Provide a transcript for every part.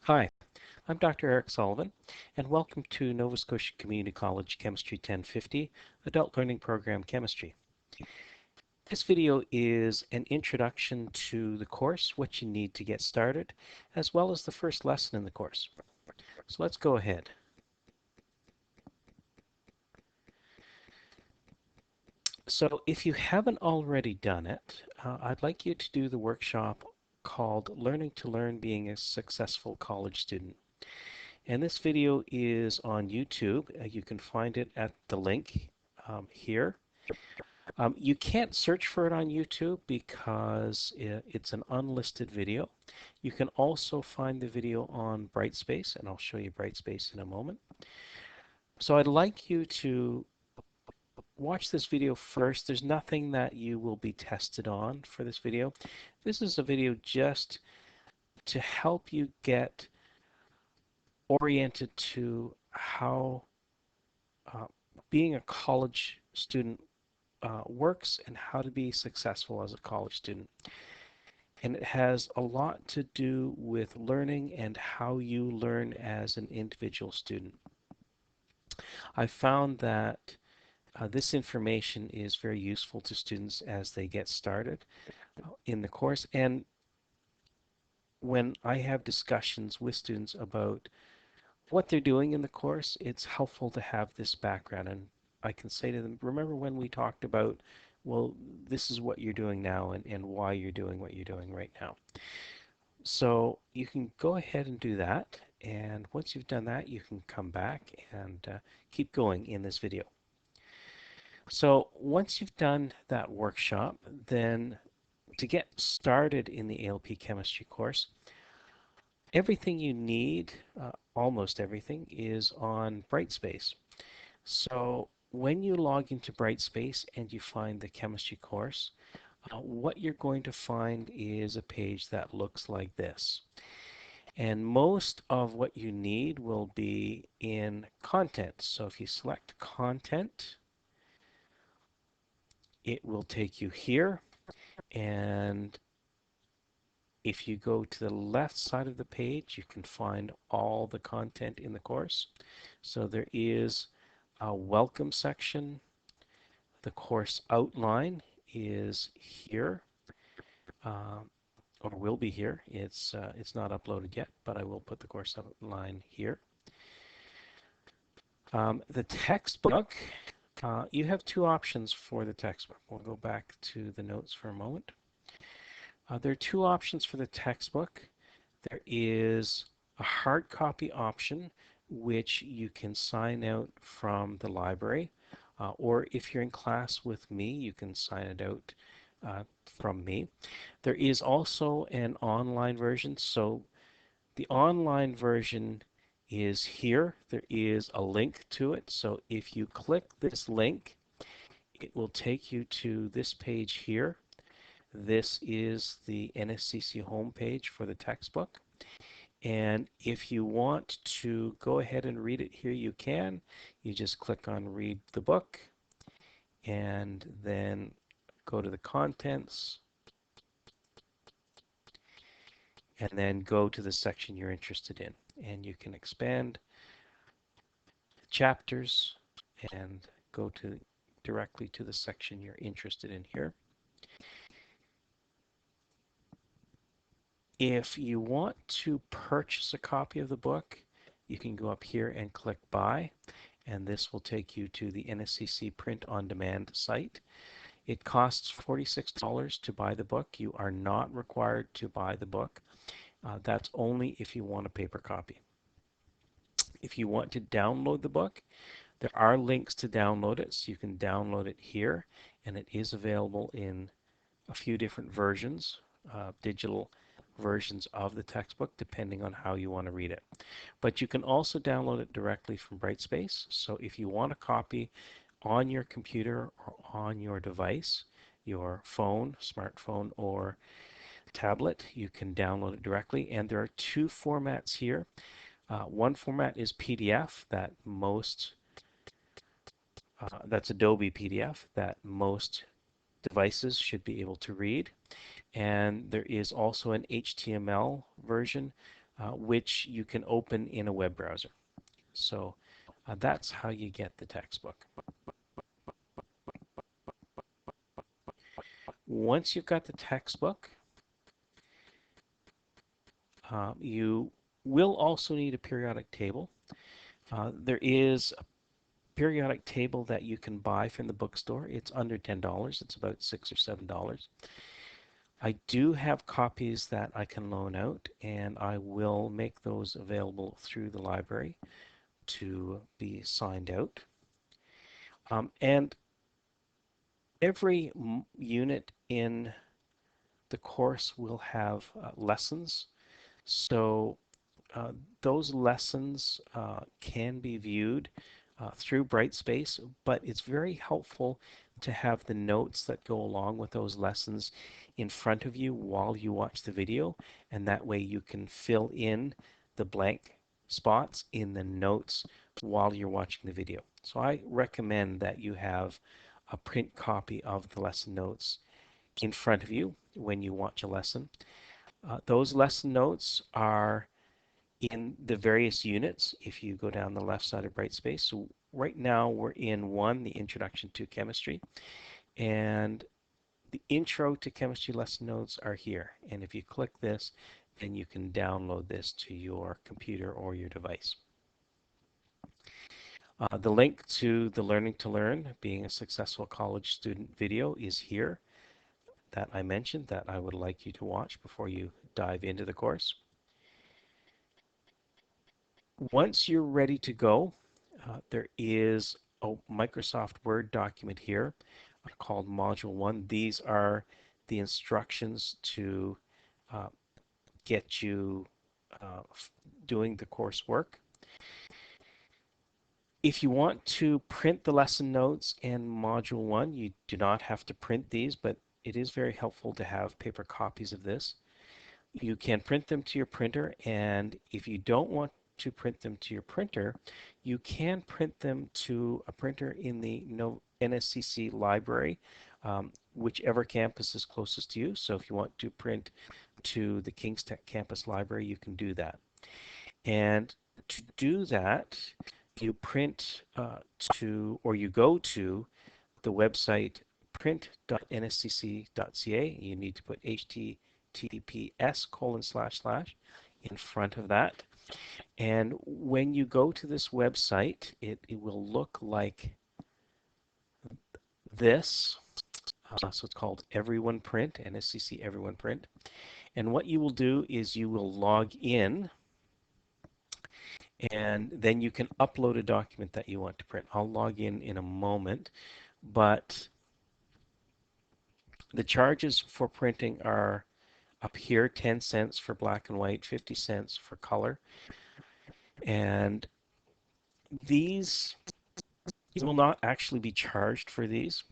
Hi, I'm Dr. Eric Sullivan, and welcome to Nova Scotia Community College Chemistry 1050 Adult Learning Program Chemistry. This video is an introduction to the course, what you need to get started, as well as the first lesson in the course. So let's go ahead. So if you haven't already done it, I'd like you to do the workshop called Learning to Learn Being a Successful College Student. And this video is on YouTube. You can find it at the link here. You can't search for it on YouTube because it's an unlisted video. You can also find the video on Brightspace, and I'll show you Brightspace in a moment. So I'd like you to watch this video first. There's nothing that you will be tested on for this video. This is a video just to help you get oriented to how being a college student works and how to be successful as a college student. And it has a lot to do with learning and how you learn as an individual student. I found that this information is very useful to students as they get started in the course, and when I have discussions with students about what they're doing in the course, it's helpful to have this background. And I can say to them, remember when we talked about, well, this is what you're doing now and why you're doing what you're doing right now. So you can go ahead and do that. And once you've done that, you can come back and keep going in this video. So once you've done that workshop, then to get started in the ALP chemistry course, everything you need, almost everything, is on Brightspace. So when you log into Brightspace and you find the chemistry course, what you're going to find is a page that looks like this. And most of what you need will be in content. So if you select content, it will take you here. And if you go to the left side of the page, you can find all the content in the course. So there is a welcome section. The course outline is here, or will be here. It's not uploaded yet, but I will put the course outline here. The textbook, you have two options for the textbook. We'll go back to the notes for a moment. There are two options for the textbook. There is a hard copy option, which you can sign out from the library, or if you're in class with me, you can sign it out from me. There is also an online version, so the online version is here. There is a link to it, so if you click this link, it will take you to this page here. This is the NSCC homepage for the textbook. And if you want to go ahead and read it here, you can. You just click on read the book and then go to the contents and then go to the section you're interested in. And you can expand chapters and go to directly to the section you're interested in here. If you want to purchase a copy of the book, you can go up here and click buy, and this will take you to the NSCC print on demand site. It costs $46 to buy the book. You are not required to buy the book. That's only if you want a paper copy. If you want to download the book, there are links to download it, so you can download it here, and it is available in a few different versions, digital versions of the textbook, depending on how you want to read it. But you can also download it directly from Brightspace. So if you want a copy on your computer or on your device, your phone, smartphone, or tablet, you can download it directly. And there are two formats here. One format is PDF that's Adobe PDF that most devices should be able to read. And there is also an HTML version which you can open in a web browser. So that's how you get the textbook. Once you've got the textbook, you will also need a periodic table. There is a periodic table that you can buy from the bookstore. It's under $10. It's about $6 or $7. I do have copies that I can loan out, and I will make those available through the library to be signed out. And every unit in the course will have lessons. So uh, those lessons can be viewed through Brightspace, but it's very helpful to have the notes that go along with those lessons in front of you while you watch the video, and that way you can fill in the blank spots in the notes while you're watching the video. So I recommend that you have a print copy of the lesson notes in front of you when you watch a lesson. Those lesson notes are in the various units if you go down the left side of Brightspace. So right now we're in one, the Introduction to Chemistry, and the Intro to Chemistry lesson notes are here. And if you click this, then you can download this to your computer or your device. The link to the Learning to Learn, Being a Successful College Student video is here that I mentioned that I would like you to watch before you dive into the course. Once you're ready to go, there is a Microsoft Word document here called Module 1. These are the instructions to get you doing the coursework. If you want to print the lesson notes in Module 1, you do not have to print these, but it is very helpful to have paper copies of this. You can print them to your printer, and if you don't want to print them to your printer, you can print them to a printer in the NSCC library, whichever campus is closest to you. So if you want to print to the King's Tech campus library, you can do that. And to do that, you print or you go to the website print.nscc.ca. You need to put https:// in front of that. And when you go to this website, it will look like this. So it's called Everyone Print, NSCC Everyone Print. And what you will do is you will log in, and then you can upload a document that you want to print. I'll log in a moment, but the charges for printing are up here, 10 cents for black and white, 50 cents for color. And these, you will not actually be charged for these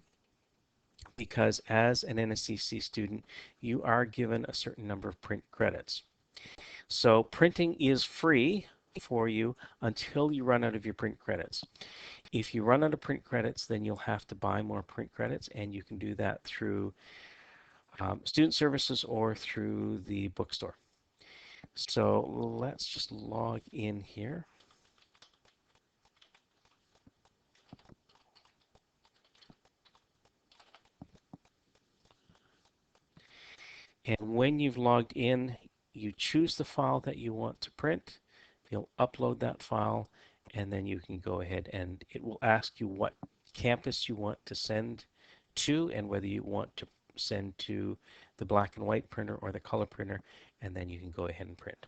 because as an NSCC student, you are given a certain number of print credits. So printing is free for you until you run out of your print credits. If you run out of print credits, then you'll have to buy more print credits, and you can do that through student services or through the bookstore. So let's just log in here. And when you've logged in, you choose the file that you want to print. You'll upload that file, and then you can go ahead and it will ask you what campus you want to send to and whether you want to send to the black and white printer or the color printer, and then you can go ahead and print.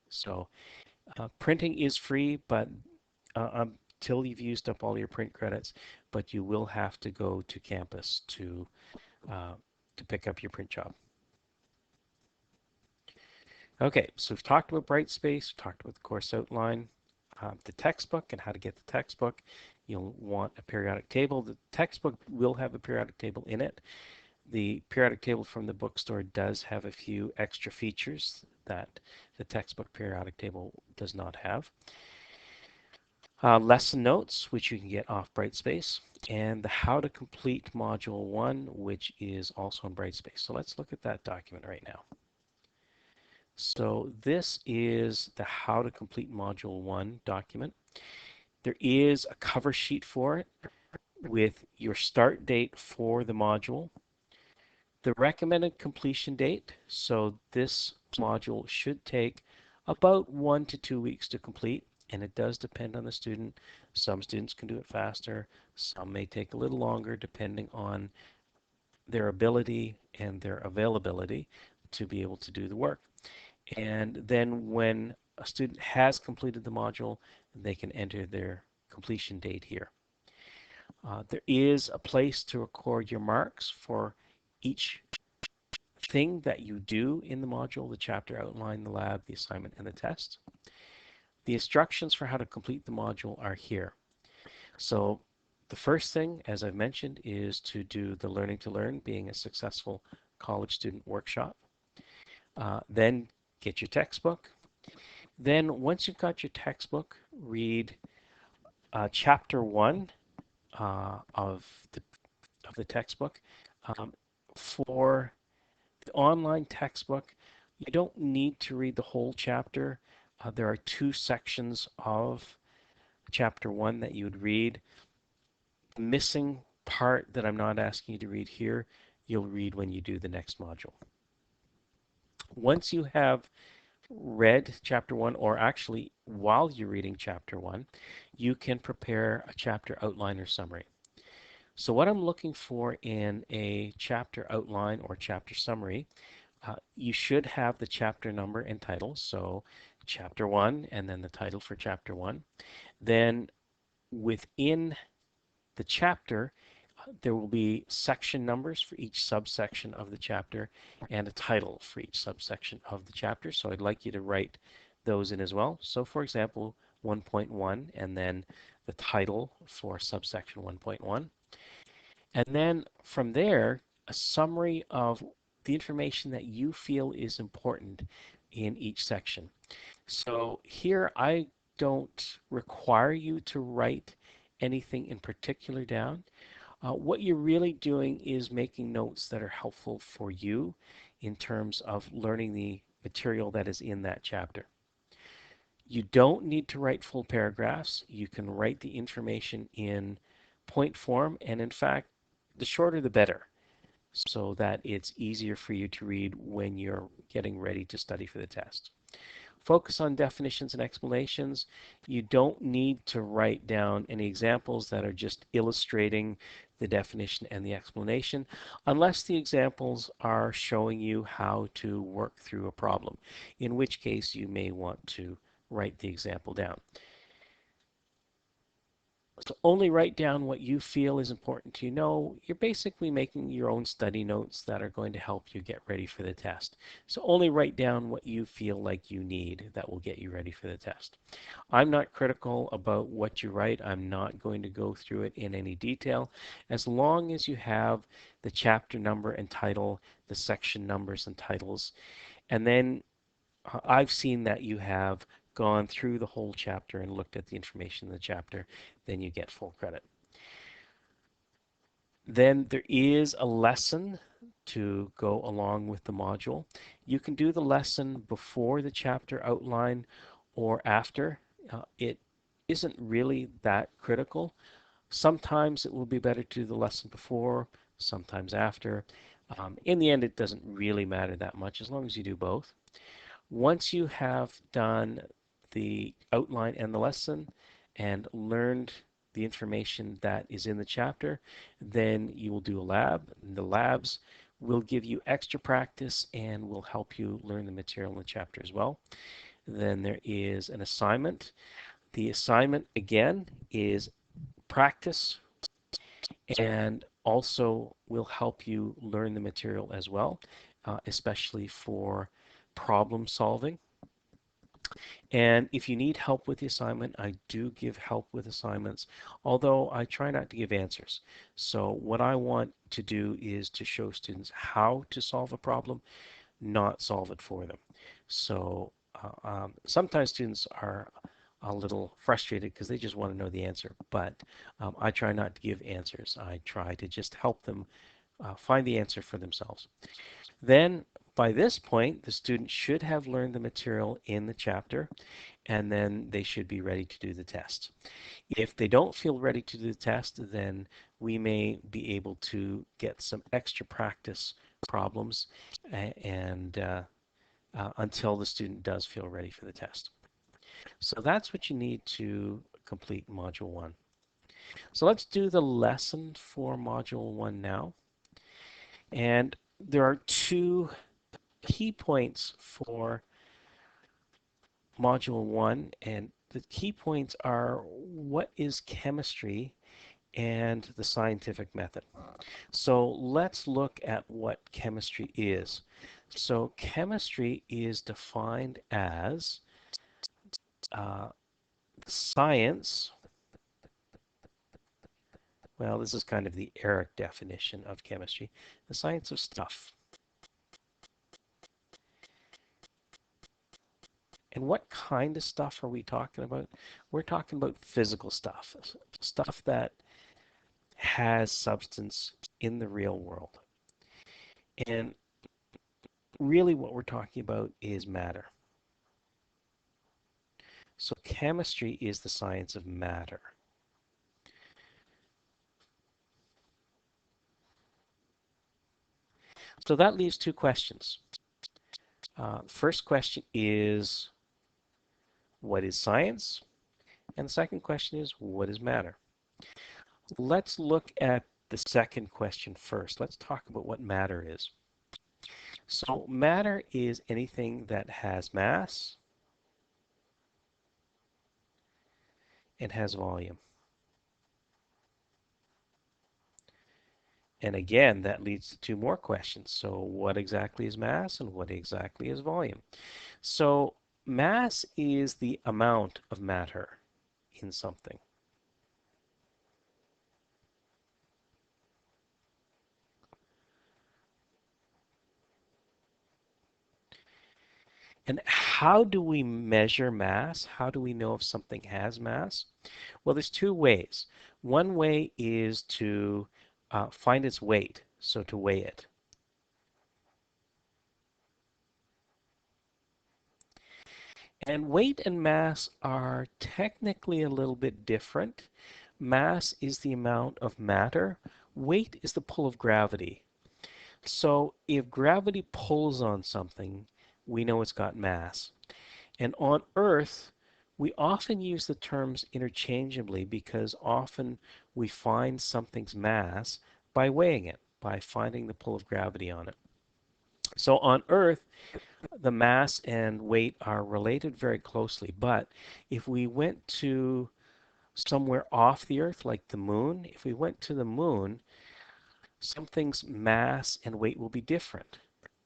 So printing is free, but until you've used up all your print credits, but you will have to go to campus to pick up your print job. Okay, so we've talked about Brightspace, talked about the course outline, the textbook and how to get the textbook. You'll want a periodic table. The textbook will have a periodic table in it. The periodic table from the bookstore does have a few extra features that the textbook periodic table does not have. Lesson notes, which you can get off Brightspace, and the how to complete module 1, which is also on Brightspace. So let's look at that document right now. So this is the How to Complete Module 1 document. There is a cover sheet for it with your start date for the module, the recommended completion date. So this module should take about 1 to 2 weeks to complete, and it does depend on the student. Some students can do it faster. Some may take a little longer depending on their ability and their availability to be able to do the work. And then when a student has completed the module, they can enter their completion date here. There is a place to record your marks for each thing that you do in the module, the chapter outline, the lab, the assignment, and the test. The instructions for how to complete the module are here. So the first thing, as I've mentioned, is to do the Learning to Learn, being a successful college student workshop. Then get your textbook. Then once you've got your textbook, read chapter 1 of the textbook. Um, for the online textbook, you don't need to read the whole chapter. There are 2 sections of chapter 1 that you would read. The missing part that I'm not asking you to read here, you'll read when you do the next module. Once you have read chapter 1, or actually while you're reading chapter 1, you can prepare a chapter outline or summary. So what I'm looking for in a chapter outline or chapter summary, you should have the chapter number and title. So chapter 1 and then the title for chapter 1. Then within the chapter, there will be section numbers for each subsection of the chapter and a title for each subsection of the chapter. So I'd like you to write those in as well. So for example, 1.1 and then the title for subsection 1.1. And then from there, a summary of the information that you feel is important in each section. So here I don't require you to write anything in particular down. What you're really doing is making notes that are helpful for you in terms of learning the material that is in that chapter. You don't need to write full paragraphs. You can write the information in point form, and in fact, the shorter the better, so that it's easier for you to read when you're getting ready to study for the test. Focus on definitions and explanations. You don't need to write down any examples that are just illustrating the definition and the explanation, unless the examples are showing you how to work through a problem, in which case you may want to write the example down. So only write down what you feel is important to know. You're basically making your own study notes that are going to help you get ready for the test. So only write down what you feel like you need that will get you ready for the test. I'm not critical about what you write. I'm not going to go through it in any detail. As long as you have the chapter number and title, the section numbers and titles, and then I've seen that you have gone through the whole chapter and looked at the information in the chapter, then you get full credit. Then there is a lesson to go along with the module. You can do the lesson before the chapter outline or after. It isn't really that critical. Sometimes it will be better to do the lesson before, sometimes after. In the end, it doesn't really matter that much as long as you do both. Once you have done the outline and the lesson and learned the information that is in the chapter, then you will do a lab. And the labs will give you extra practice and will help you learn the material in the chapter as well. Then there is an assignment. The assignment, again, is practice and also will help you learn the material as well, especially for problem solving. And if you need help with the assignment, I do give help with assignments, although I try not to give answers. So what I want to do is to show students how to solve a problem, not solve it for them. So sometimes students are a little frustrated because they just want to know the answer, but I try not to give answers. I try to just help them find the answer for themselves. Then By this point, the student should have learned the material in the chapter, and then they should be ready to do the test. If they don't feel ready to do the test, then we may be able to get some extra practice problems and until the student does feel ready for the test. So that's what you need to complete Module 1. So let's do the lesson for Module 1 now. And there are two key points for Module 1, and the key points are what is chemistry and the scientific method. So let's look at what chemistry is. So chemistry is defined as uh, science. Well, this is kind of the Eric definition of chemistry, the science of stuff. And what kind of stuff are we talking about? We're talking about physical stuff, stuff that has substance in the real world. And really what we're talking about is matter. So chemistry is the science of matter. So that leaves two questions. First question is, what is science? And the second question is, what is matter? Let's look at the second question first. Let's talk about what matter is. So matter is anything that has mass and has volume. And again, that leads to two more questions. So what exactly is mass and what exactly is volume? So mass is the amount of matter in something. And how do we measure mass? How do we know if something has mass? Well, there's two ways. One way is to find its weight, so to weigh it. And weight and mass are technically a little bit different. Mass is the amount of matter. Weight is the pull of gravity. So if gravity pulls on something, we know it's got mass. And on Earth, we often use the terms interchangeably because often we find something's mass by weighing it, by finding the pull of gravity on it. So on Earth, the mass and weight are related very closely, but if we went to somewhere off the Earth, like the moon, if we went to the moon, something's mass and weight will be different.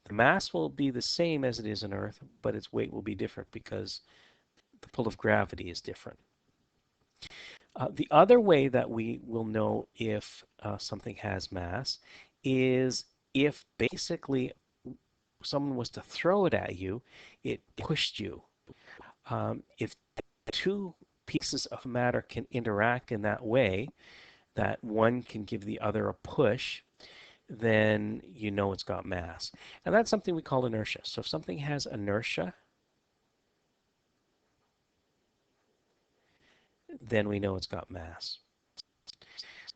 The mass will be the same as it is on Earth, but its weight will be different because the pull of gravity is different. The other way that we will know if something has mass is if basically someone was to throw it at you, it pushed you. If two pieces of matter can interact in that way, that one can give the other a push, then you know it's got mass. And that's something we call inertia. So if something has inertia, then we know it's got mass.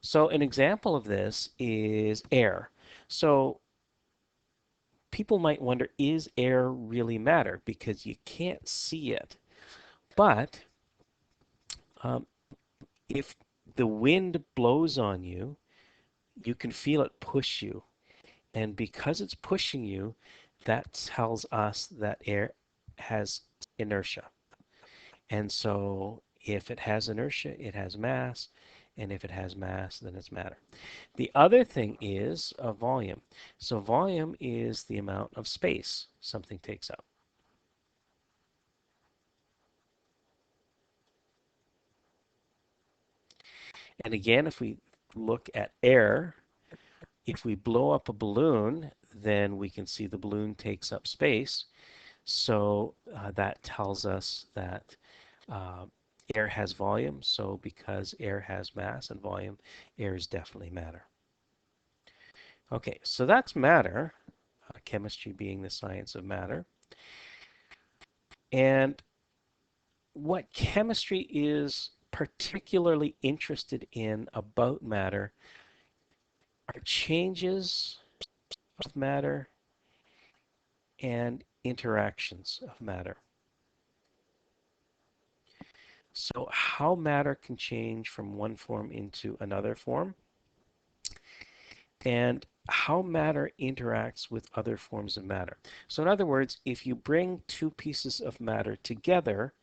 So an example of this is air. So people might wonder, is air really matter? Because you can't see it. But um, if the wind blows on you, you can feel it push you. And because it's pushing you, that tells us that air has inertia. And so if it has inertia, it has mass. And if it has mass, then it's matter. The other thing is volume. So volume is the amount of space something takes up. And again, if we look at air, if we blow up a balloon, then we can see the balloon takes up space. So that tells us that uh, air has volume. So because air has mass and volume, air is definitely matter. Okay, so that's matter. chemistry being the science of matter. And what chemistry is particularly interested in about matter are changes of matter and interactions of matter. So how matter can change from one form into another form, and how matter interacts with other forms of matter. So in other words, if you bring two pieces of matter together,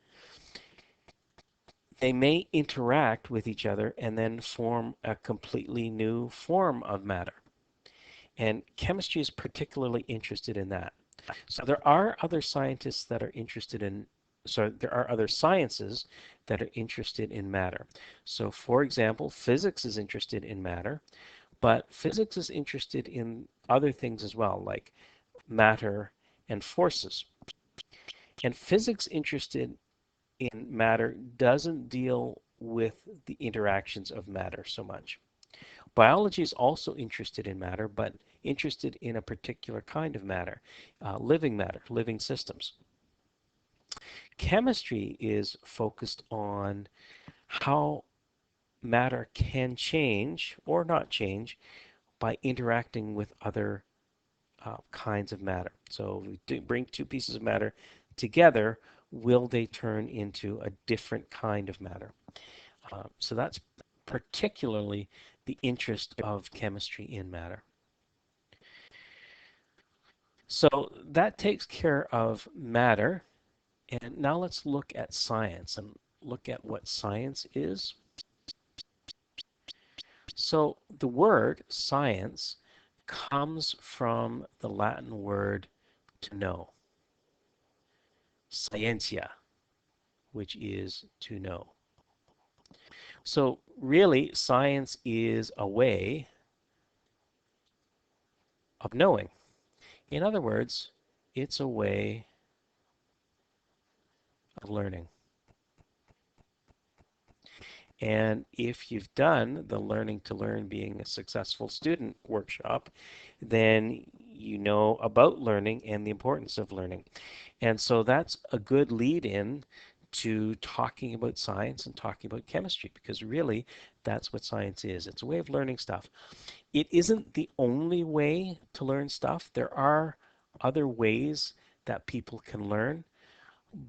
they may interact with each other and then form a completely new form of matter. And chemistry is particularly interested in that. So there are other scientists that are interested in, so there are other sciences that are interested in matter. So for example, physics is interested in matter, but physics is interested in other things as well, like matter and forces. And physics interested in matter doesn't deal with the interactions of matter so much. Biology is also interested in matter, but interested in a particular kind of matter, matter, living systems. Chemistry is focused on how matter can change or not change by interacting with other kinds of matter. So if we bring two pieces of matter together, will they turn into a different kind of matter? So that's particularly the interest of chemistry in matter. So that takes care of matter. And now let's look at science and look at what science is. So the word science comes from the Latin word to know, scientia, which is to know. So really, science is a way of knowing. In other words, it's a way of learning. And if you've done the Learning to Learn Being a Successful Student workshop, then you know about learning and the importance of learning. And so that's a good lead in to talking about science and talking about chemistry, because really that's what science is. It's a way of learning stuff. It isn't the only way to learn stuff. There are other ways that people can learn,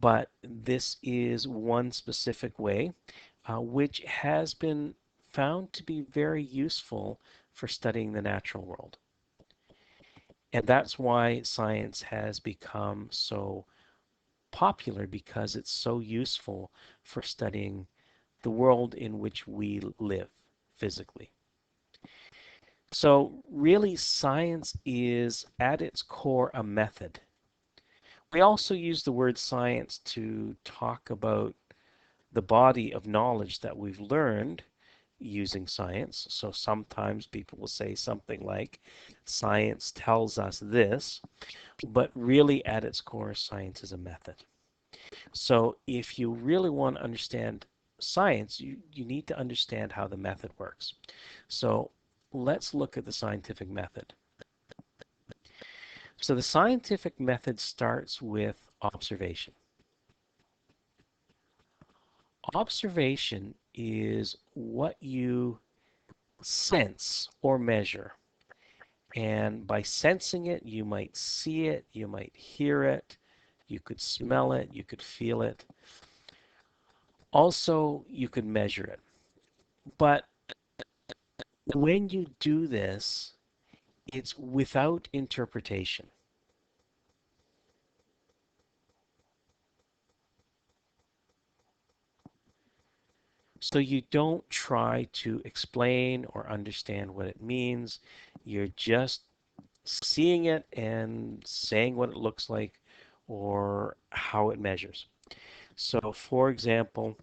but this is one specific way which has been found to be very useful for studying the natural world. And that's why science has become so popular, because it's so useful for studying the world in which we live physically. So really, science is at its core a method. We also use the word science to talk about the body of knowledge that we've learned using science. So sometimes people will say something like, science tells us this, but really at its core, science is a method. So if you really want to understand science, you need to understand how the method works. So let's look at the scientific method. So the scientific method starts with observation. Observation is what you sense or measure. And by sensing it, you might see it, you might hear it, you could smell it, you could feel it. Also, you could measure it. But when you do this, it's without interpretation. So you don't try to explain or understand what it means. You're just seeing it and saying what it looks like or how it measures. So for example,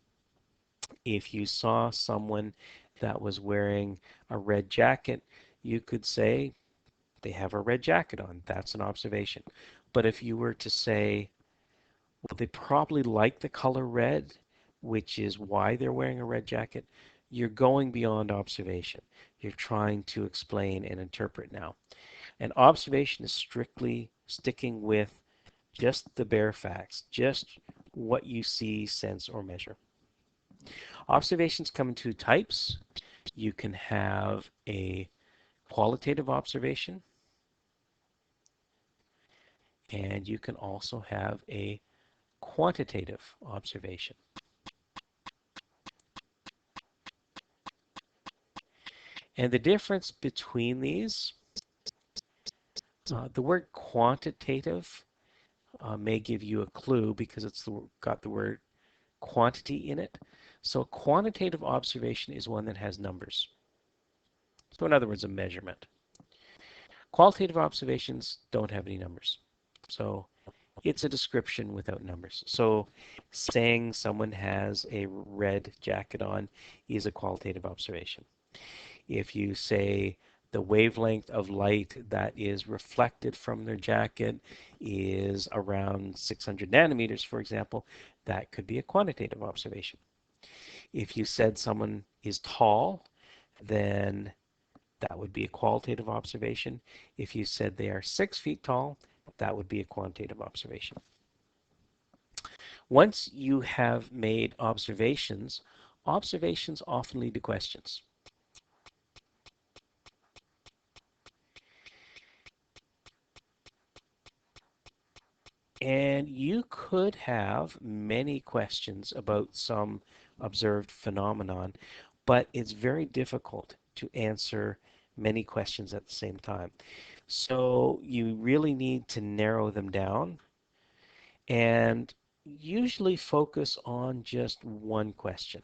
if you saw someone that was wearing a red jacket, you could say they have a red jacket on. That's an observation. But if you were to say, well, they probably like the color red, which is why they're wearing a red jacket, you're going beyond observation. You're trying to explain and interpret now. And observation is strictly sticking with just the bare facts, just what you see, sense, or measure. Observations come in two types. You can have a qualitative observation, and you can also have a quantitative observation. And the difference between these, the word quantitative may give you a clue because it's got the word quantity in it. So quantitative observation is one that has numbers. So in other words, a measurement. Qualitative observations don't have any numbers. So it's a description without numbers. So saying someone has a red jacket on is a qualitative observation. If you say the wavelength of light that is reflected from their jacket is around 600 nanometers, for example, that could be a quantitative observation. If you said someone is tall, then that would be a qualitative observation. If you said they are 6 feet tall, that would be a quantitative observation. Once you have made observations, observations often lead to questions. And you could have many questions about some observed phenomenon, but it's very difficult to answer many questions at the same time. So you really need to narrow them down and usually focus on just one question.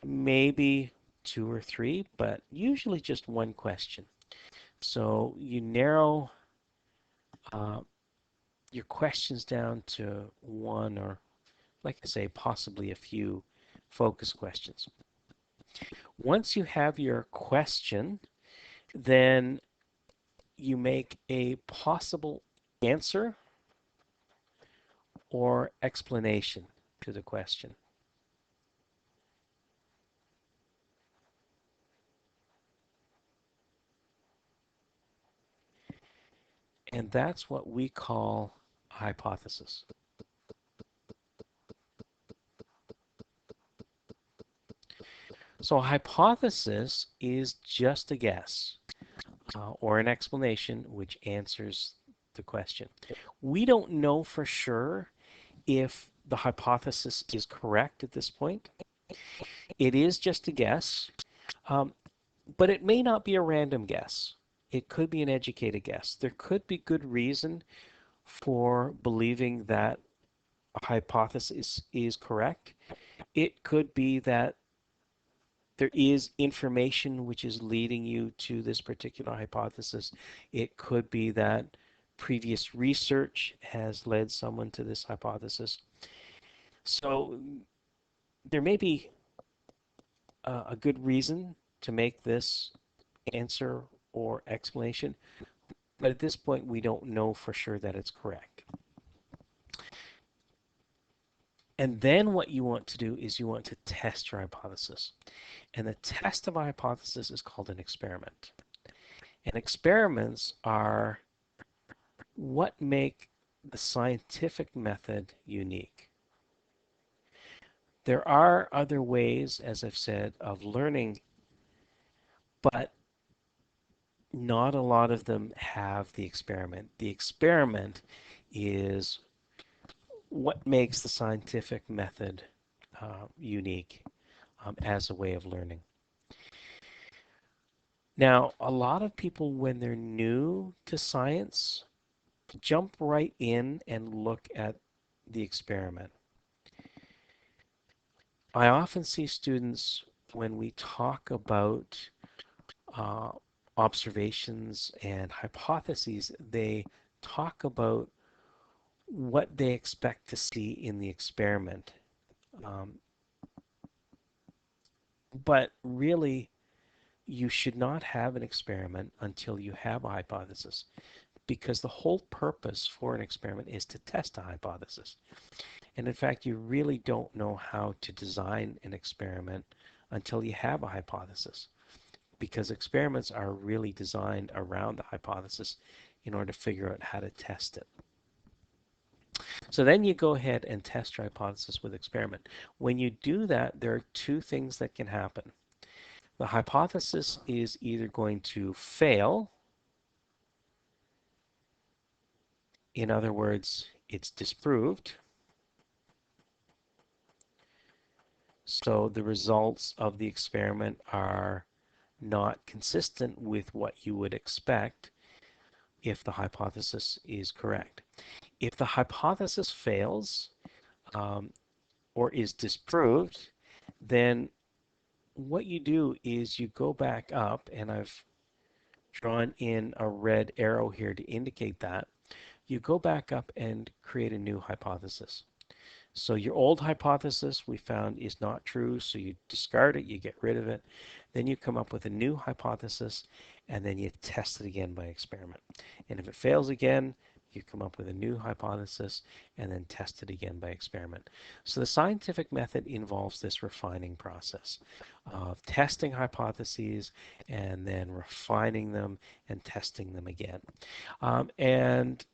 Maybe two or three, but usually just one question. So you narrow uh, your questions down to one or, like I say, possibly a few focus questions. Once you have your question, then you make a possible answer or explanation to the question. And that's what we call a hypothesis. So a hypothesis is just a guess or an explanation which answers the question. We don't know for sure if the hypothesis is correct at this point. It is just a guess, um, but it may not be a random guess. It could be an educated guess. There could be good reason for believing that a hypothesis is correct. It could be that there is information which is leading you to this particular hypothesis. It could be that previous research has led someone to this hypothesis. So there may be a good reason to make this answer or explanation, but at this point we don't know for sure that it's correct. And then what you want to do is you want to test your hypothesis. And the test of a hypothesis is called an experiment. And experiments are what make the scientific method unique. There are other ways, as I've said, of learning, but not a lot of them have the experiment. The experiment is what makes the scientific method unique as a way of learning. Now, a lot of people, when they're new to science, jump right in and look at the experiment. I often see students when we talk about uh, observations and hypotheses, they talk about what they expect to see in the experiment. Um, but really, you should not have an experiment until you have a hypothesis, because the whole purpose for an experiment is to test a hypothesis. And in fact, you really don't know how to design an experiment until you have a hypothesis. because experiments are really designed around the hypothesis in order to figure out how to test it. So then you go ahead and test your hypothesis with experiment. When you do that, there are two things that can happen. The hypothesis is either going to fail, in other words, it's disproved, so the results of the experiment are not consistent with what you would expect if the hypothesis is correct. If the hypothesis fails um, or is disproved, then what you do is you go back up, and I've drawn in a red arrow here to indicate that. You go back up and create a new hypothesis. So your old hypothesis we found is not true, so you discard it, you get rid of it. Then you come up with a new hypothesis, and then you test it again by experiment. And if it fails again, you come up with a new hypothesis and then test it again by experiment. So the scientific method involves this refining process of testing hypotheses and then refining them and testing them again. And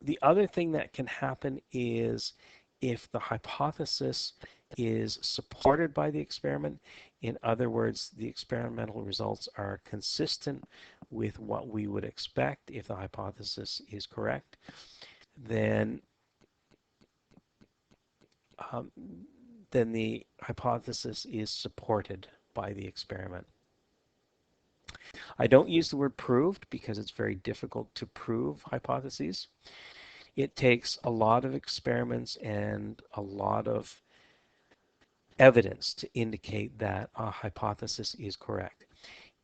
the other thing that can happen is if the hypothesis is supported by the experiment, in other words, the experimental results are consistent with what we would expect if the hypothesis is correct, then um, then the hypothesis is supported by the experiment. I don't use the word proved because it's very difficult to prove hypotheses. It takes a lot of experiments and a lot of evidence to indicate that a hypothesis is correct.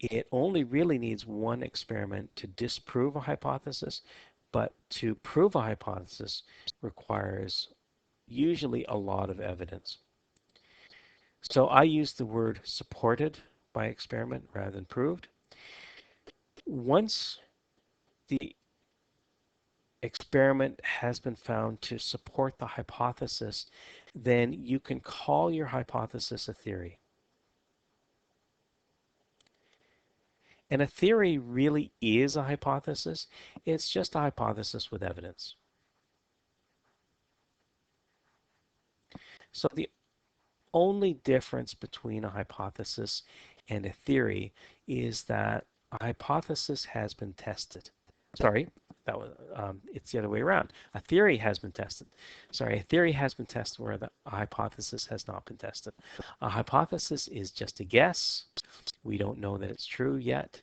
It only really needs one experiment to disprove a hypothesis, but to prove a hypothesis requires usually a lot of evidence. So I use the word supported by experiment rather than proved. Once the experiment has been found to support the hypothesis, then you can call your hypothesis a theory. And a theory really is a hypothesis. It's just a hypothesis with evidence. So the only difference between a hypothesis and a theory is that a hypothesis has been tested. Sorry, that was it's the other way around. A theory has been tested. Sorry, a theory has been tested where the hypothesis has not been tested. A hypothesis is just a guess. We don't know that it's true yet.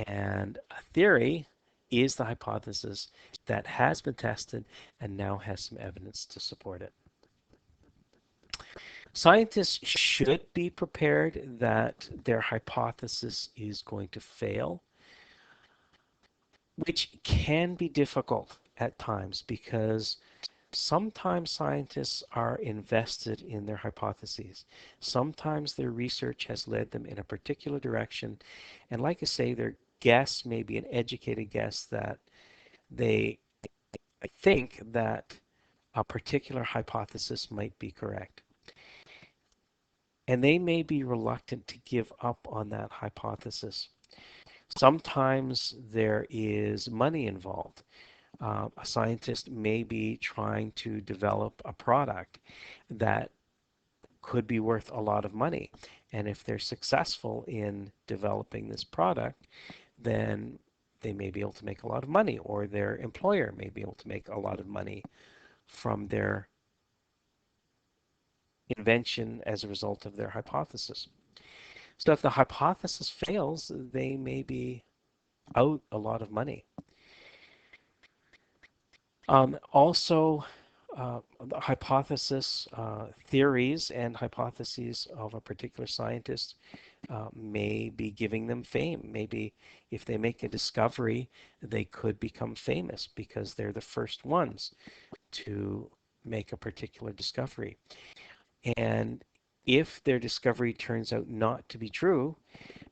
And a theory is the hypothesis that has been tested and now has some evidence to support it. Scientists should be prepared that their hypothesis is going to fail, which can be difficult at times because sometimes scientists are invested in their hypotheses. Sometimes their research has led them in a particular direction, and like I say, their guess may be an educated guess that they think that a particular hypothesis might be correct. And they may be reluctant to give up on that hypothesis. Sometimes there is money involved. A scientist may be trying to develop a product that could be worth a lot of money. And if they're successful in developing this product, then they may be able to make a lot of money, or their employer may be able to make a lot of money from their invention as a result of their hypothesis. So if the hypothesis fails, they may be out a lot of money. Also, the hypothesis theories and hypotheses of a particular scientist may be giving them fame. Maybe if they make a discovery, they could become famous because they're the first ones to make a particular discovery. And if their discovery turns out not to be true,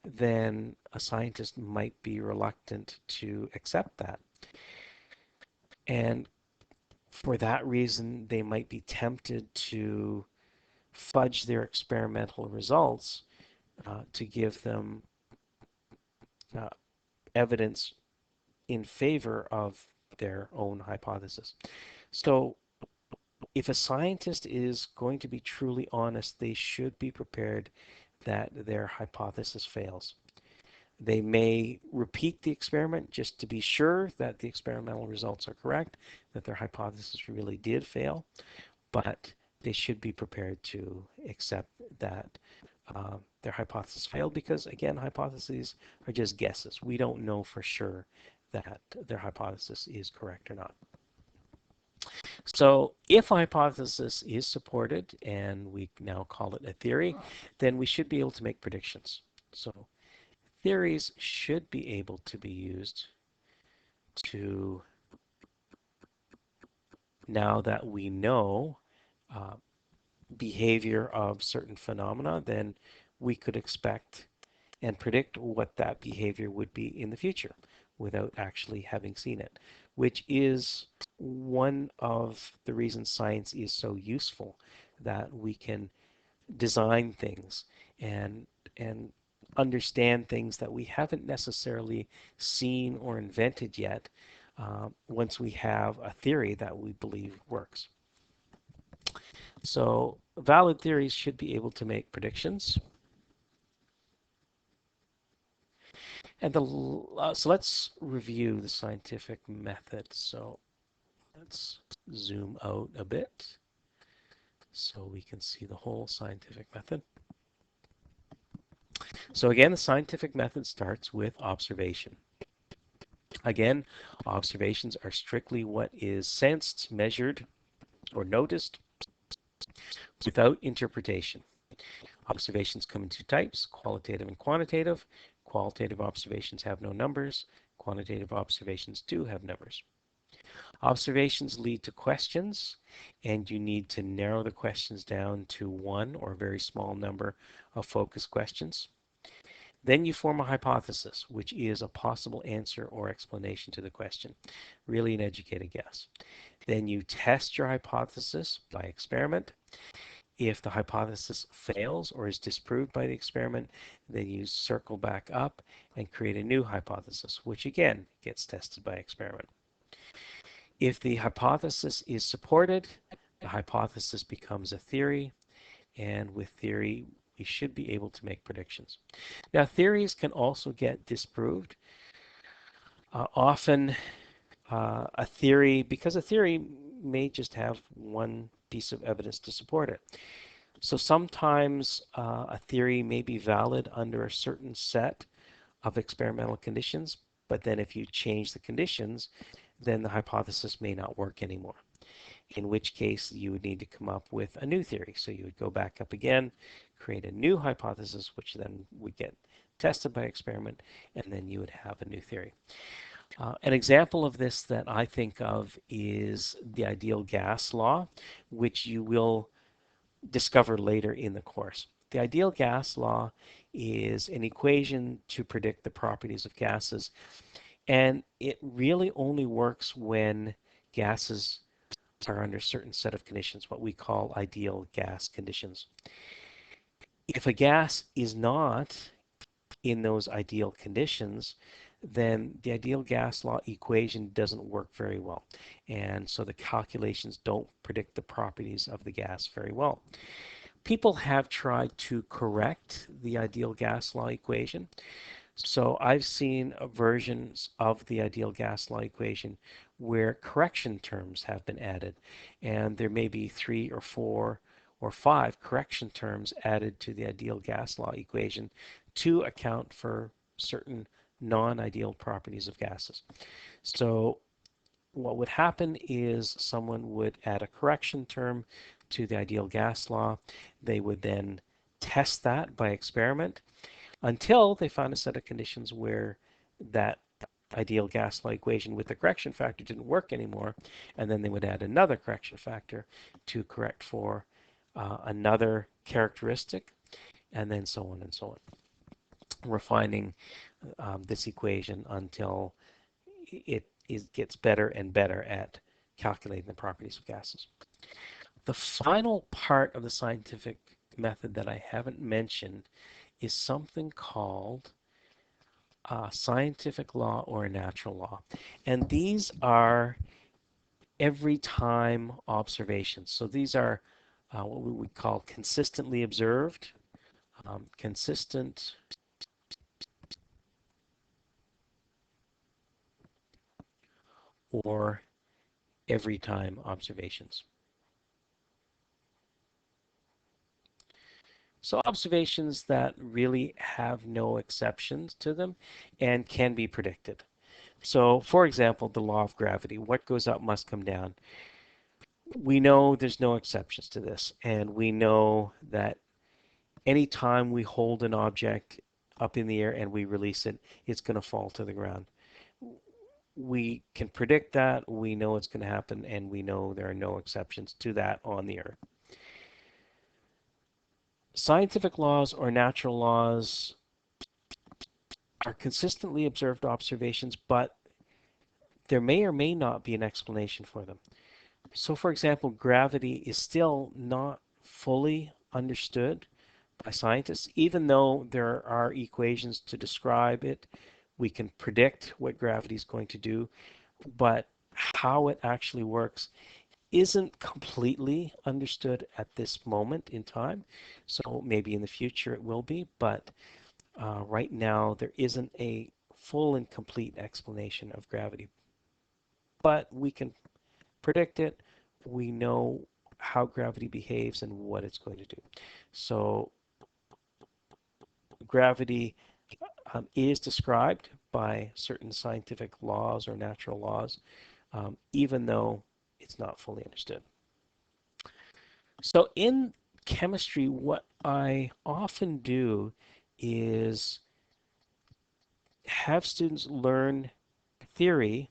then a scientist might be reluctant to accept that. And for that reason, they might be tempted to fudge their experimental results to give them uh, evidence in favor of their own hypothesis. So if a scientist is going to be truly honest, they should be prepared that their hypothesis fails. They may repeat the experiment just to be sure that the experimental results are correct, that their hypothesis really did fail, but they should be prepared to accept that their hypothesis failed because, again, hypotheses are just guesses. We don't know for sure that their hypothesis is correct or not. So if a hypothesis is supported, and we now call it a theory, then we should be able to make predictions. So theories should be able to be used to, now that we know uh, behavior of certain phenomena, then we could expect and predict what that behavior would be in the future without actually having seen it, which is one of the reasons science is so useful, that we can design things and and understand things that we haven't necessarily seen or invented yet once we have a theory that we believe works. So valid theories should be able to make predictions. And so let's review the scientific method. So let's zoom out a bit so we can see the whole scientific method. So again, the scientific method starts with observation. Again, observations are strictly what is sensed, measured, or noticed without interpretation. Observations come in two types, qualitative and quantitative. Qualitative observations have no numbers. Quantitative observations do have numbers. Observations lead to questions, and you need to narrow the questions down to one or a very small number of focus questions. Then you form a hypothesis, which is a possible answer or explanation to the question, really an educated guess. Then you test your hypothesis by experiment. If the hypothesis fails or is disproved by the experiment, then you circle back up and create a new hypothesis, which again gets tested by experiment. If the hypothesis is supported, the hypothesis becomes a theory, and with theory, we should be able to make predictions. Now, theories can also get disproved. Often, a theory, because a theory may just have one piece of evidence to support it. So sometimes a theory may be valid under a certain set of experimental conditions, but then if you change the conditions, then the hypothesis may not work anymore, in which case you would need to come up with a new theory. So you would go back up again, create a new hypothesis, which then would get tested by experiment, and then you would have a new theory. An example of this that I think of is the ideal gas law, which you will discover later in the course. The ideal gas law is an equation to predict the properties of gases, and it really only works when gases are under a certain set of conditions, what we call ideal gas conditions. If a gas is not in those ideal conditions, then the ideal gas law equation doesn't work very well. And so the calculations don't predict the properties of the gas very well. People have tried to correct the ideal gas law equation. So I've seen versions of the ideal gas law equation where correction terms have been added, and there may be 3 or 4 or 5 correction terms added to the ideal gas law equation to account for certain non-ideal properties of gases. So what would happen is someone would add a correction term to the ideal gas law. They would then test that by experiment until they found a set of conditions where that ideal gas law equation with the correction factor didn't work anymore, and then they would add another correction factor to correct for another characteristic, and then so on and so on, refining this equation until it gets better and better at calculating the properties of gases. The final part of the scientific method that I haven't mentioned is something called a scientific law or a natural law. And these are every time observations. So these are what we would call consistently observed, consistent or every time observations. So observations that really have no exceptions to them and can be predicted. So for example, the law of gravity, what goes up must come down. We know there's no exceptions to this, and we know that anytime we hold an object up in the air and we release it, it's going to fall to the ground. We can predict that, we know it's going to happen, and we know there are no exceptions to that on the earth. Scientific laws or natural laws are consistently observed observations, but there may or may not be an explanation for them. So for example, gravity is still not fully understood by scientists, even though there are equations to describe it. We can predict what gravity is going to do, but how it actually works isn't completely understood at this moment in time. So maybe in the future it will be, but right now there isn't a full and complete explanation of gravity. But we can predict it. We know how gravity behaves and what it's going to do. So gravity is described by certain scientific laws or natural laws, even though it's not fully understood. So in chemistry, what I often do is have students learn theory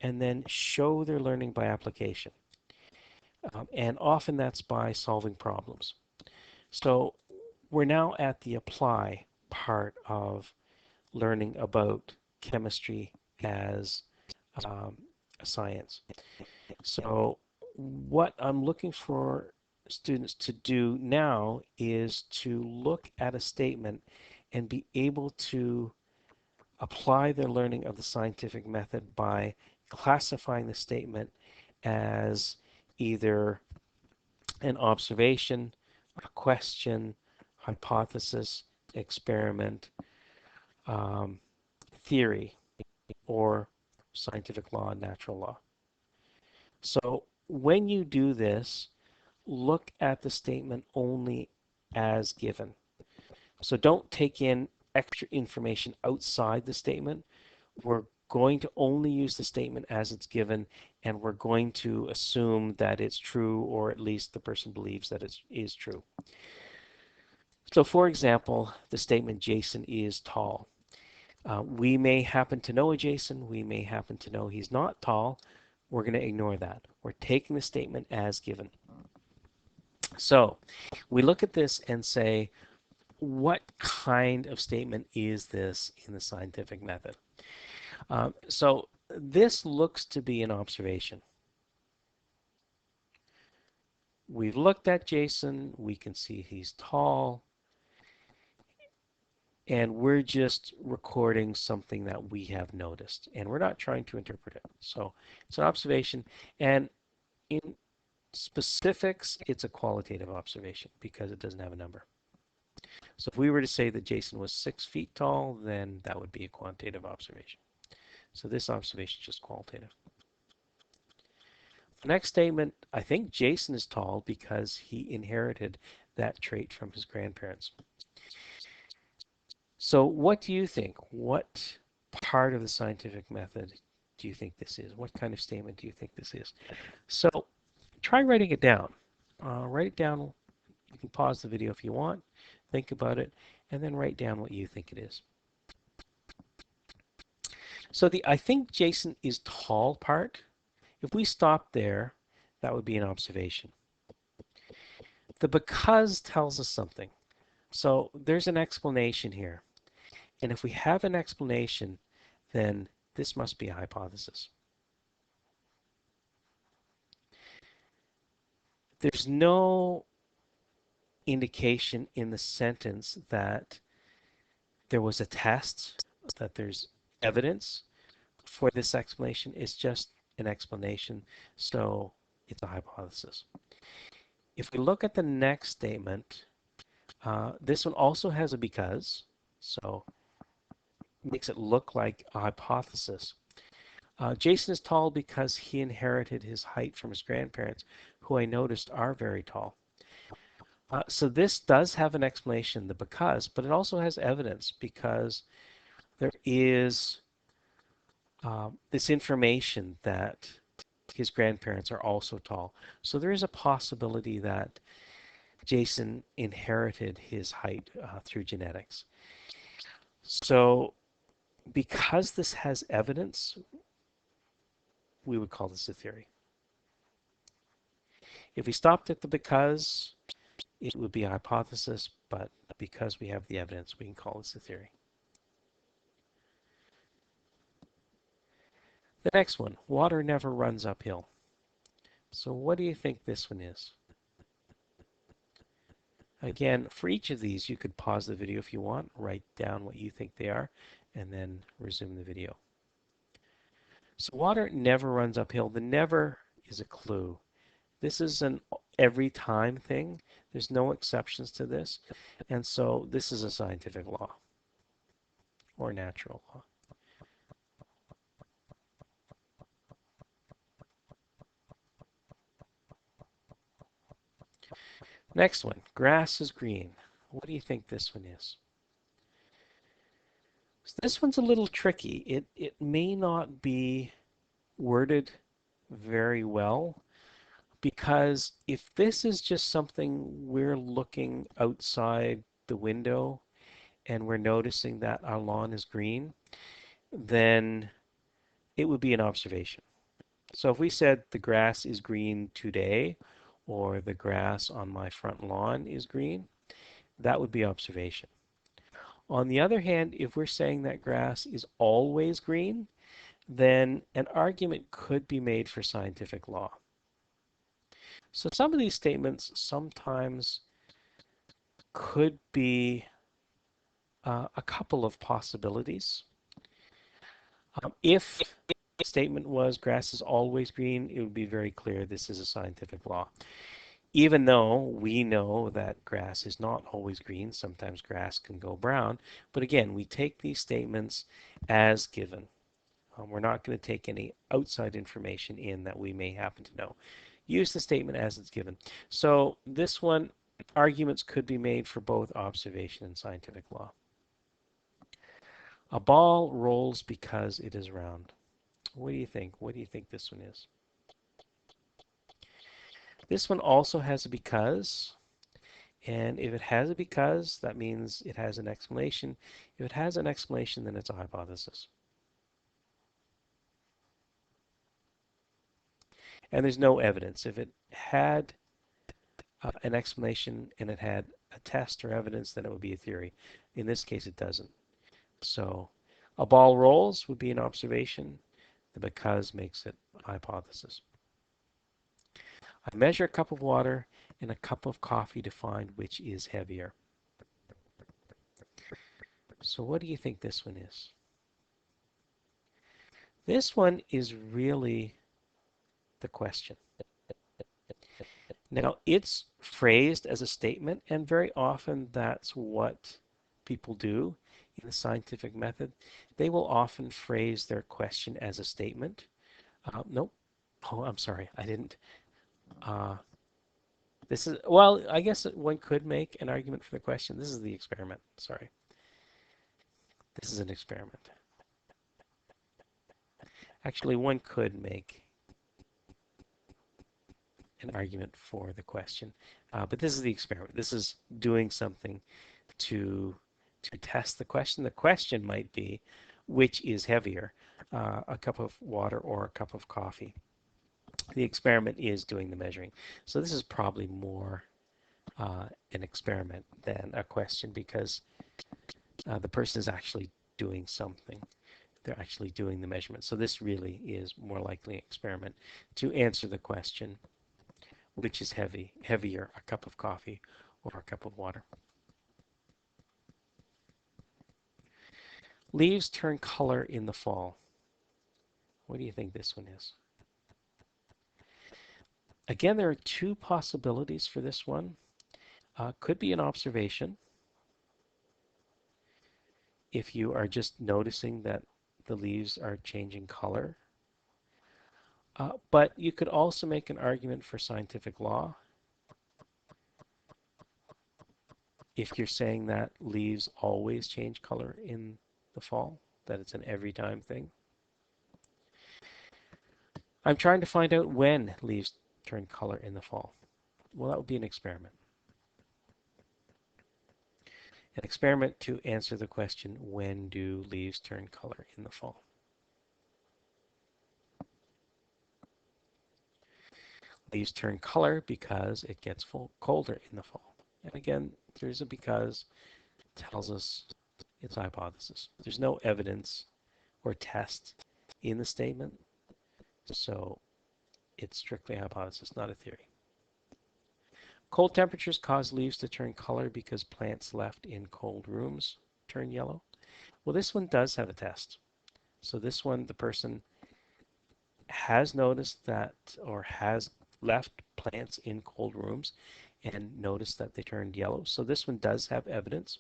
and then show their learning by application. And often that's by solving problems. So we're now at the apply part of learning about chemistry as um, a science. So what I'm looking for students to do now is to look at a statement and be able to apply their learning of the scientific method by classifying the statement as either an observation, a question, hypothesis, experiment, um, theory, or scientific law and natural law. So when you do this, look at the statement only as given. So don't take in extra information outside the statement. We're going to only use the statement as it's given, and we're going to assume that it's true, or at least the person believes that it is true. So for example, the statement Jason is tall. We may happen to know a Jason, we may happen to know he's not tall. We're going to ignore that. We're taking the statement as given. So we look at this and say, what kind of statement is this in the scientific method? So this looks to be an observation. We've looked at Jason, we can see he's tall, and we're just recording something that we have noticed, and we're not trying to interpret it. So it's an observation, and in specifics, it's a qualitative observation because it doesn't have a number. So if we were to say that Jason was 6 feet tall, then that would be a quantitative observation. So this observation is just qualitative. The next statement, I think Jason is tall because he inherited that trait from his grandparents. So what do you think? What part of the scientific method do you think this is? What kind of statement do you think this is? So try writing it down. Write it down. You can pause the video if you want, think about it, and then write down what you think it is. So the I think Jason is tall part, if we stop there, that would be an observation. The because tells us something. So there's an explanation here. And if we have an explanation, then this must be a hypothesis. There's no indication in the sentence that there was a test, that there's evidence for this explanation. It's just an explanation, so it's a hypothesis. If we look at the next statement, this one also has a because, so it makes it look like a hypothesis. Jason is tall because he inherited his height from his grandparents, who I noticed are very tall. So this does have an explanation, the because, but it also has evidence because there is this information that his grandparents are also tall. So there is a possibility that Jason inherited his height through genetics. So because this has evidence, we would call this a theory. If we stopped at the because, it would be a hypothesis, but because we have the evidence, we can call this a theory. The next one, water never runs uphill. So what do you think this one is? Again, for each of these, you could pause the video if you want, write down what you think they are, and then resume the video. So water never runs uphill. The never is a clue. This is an every time thing. There's no exceptions to this. And so this is a scientific law or natural law. Next one, grass is green. What do you think this one is? So this one's a little tricky. It may not be worded very well, because if this is just something we're looking outside the window and we're noticing that our lawn is green, then it would be an observation. So if we said the grass is green today, or the grass on my front lawn is green, that would be observation. On the other hand, if we're saying that grass is always green, then an argument could be made for scientific law. So some of these statements sometimes could be a couple of possibilities. If the statement was grass is always green, it would be very clear this is a scientific law. Even though we know that grass is not always green, sometimes grass can go brown. But again, we take these statements as given. We're not going to take any outside information in that we may happen to know. Use the statement as it's given. So this one, arguments could be made for both observation and scientific law. A ball rolls because it is round. What do you think? What do you think this one is? This one also has a because. And if it has a because, that means it has an explanation. If it has an explanation, then it's a hypothesis. And there's no evidence. If it had an explanation and it had a test or evidence, then it would be a theory. In this case, it doesn't. So a ball rolls would be an observation. The because makes it a hypothesis. I measure a cup of water and a cup of coffee to find which is heavier. So what do you think this one is? This one is really the question. Now, it's phrased as a statement, and very often that's what people do in the scientific method. They will often phrase their question as a statement. Nope. Oh, I'm sorry. I didn't. This is, well, I guess one could make an argument for the question. This is the experiment. Sorry. This is an experiment. Actually, one could make an argument for the question. But this is the experiment. This is doing something to test the question. The question might be, which is heavier, a cup of water or a cup of coffee? The experiment is doing the measuring. So this is probably more an experiment than a question, because the person is actually doing something. They're actually doing the measurement. So this really is more likely an experiment to answer the question, which is heavier, a cup of coffee or a cup of water? Leaves turn color in the fall. What do you think this one is? Again, there are two possibilities for this one. Could be an observation. If you are just noticing that the leaves are changing color. But you could also make an argument for scientific law if you're saying that leaves always change color in the fall, that it's an every time thing. I'm trying to find out when leaves turn color in the fall. Well, that would be an experiment. An experiment to answer the question, when do leaves turn color in the fall? Leaves turn color because it gets colder in the fall. And again, there's a because tells us it's a hypothesis. There's no evidence or test in the statement, so it's strictly a hypothesis, not a theory. Cold temperatures cause leaves to turn color because plants left in cold rooms turn yellow. Well, this one does have a test. So this one, the person has noticed that, or has left plants in cold rooms and noticed that they turned yellow. So this one does have evidence.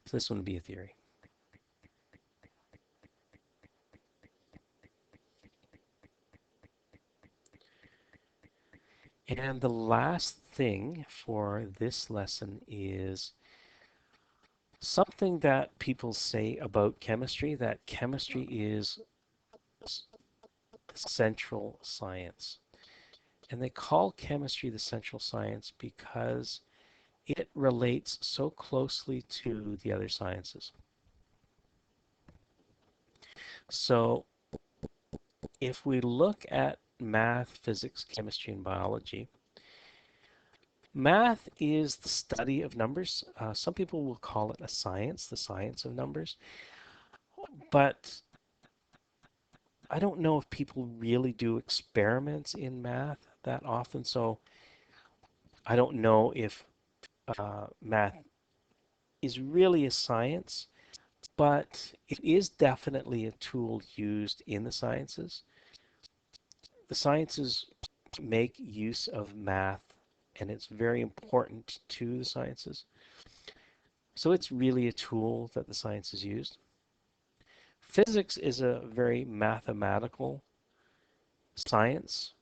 So this one would be a theory. And the last thing for this lesson is something that people say about chemistry, that chemistry is central science. And they call chemistry the central science because it relates so closely to the other sciences. So if we look at math, physics, chemistry, and biology, math is the study of numbers. Some people will call it a science, the science of numbers. But I don't know if people really do experiments in math that often. So I don't know if math is really a science, but it is definitely a tool used in the sciences. The sciences make use of math, and it's very important to the sciences. So it's really a tool that the sciences used. Physics is a very mathematical science.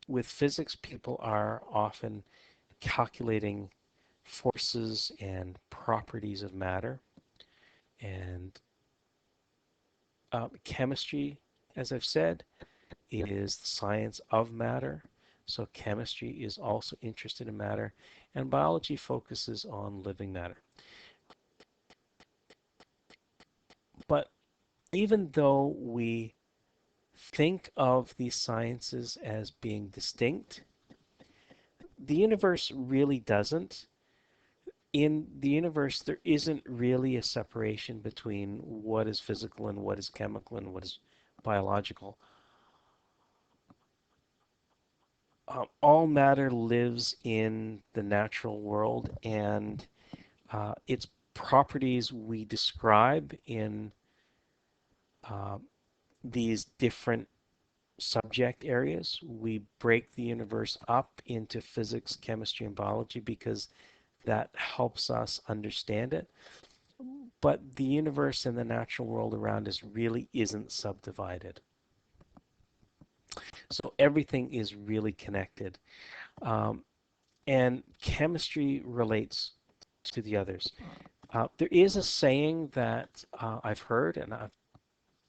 With physics, people are often calculating forces and properties of matter. And chemistry, as I've said, is the science of matter. So chemistry is also interested in matter, and biology focuses on living matter. But even though we think of these sciences as being distinct, the universe really doesn't. In the universe, there isn't really a separation between what is physical and what is chemical and what is biological. All matter lives in the natural world, and its properties we describe in uh, these different subject areas. We break the universe up into physics, chemistry, and biology because that helps us understand it. But the universe and the natural world around us really isn't subdivided. So everything is really connected. Um, and chemistry relates to the others. There is a saying that I've heard, and I've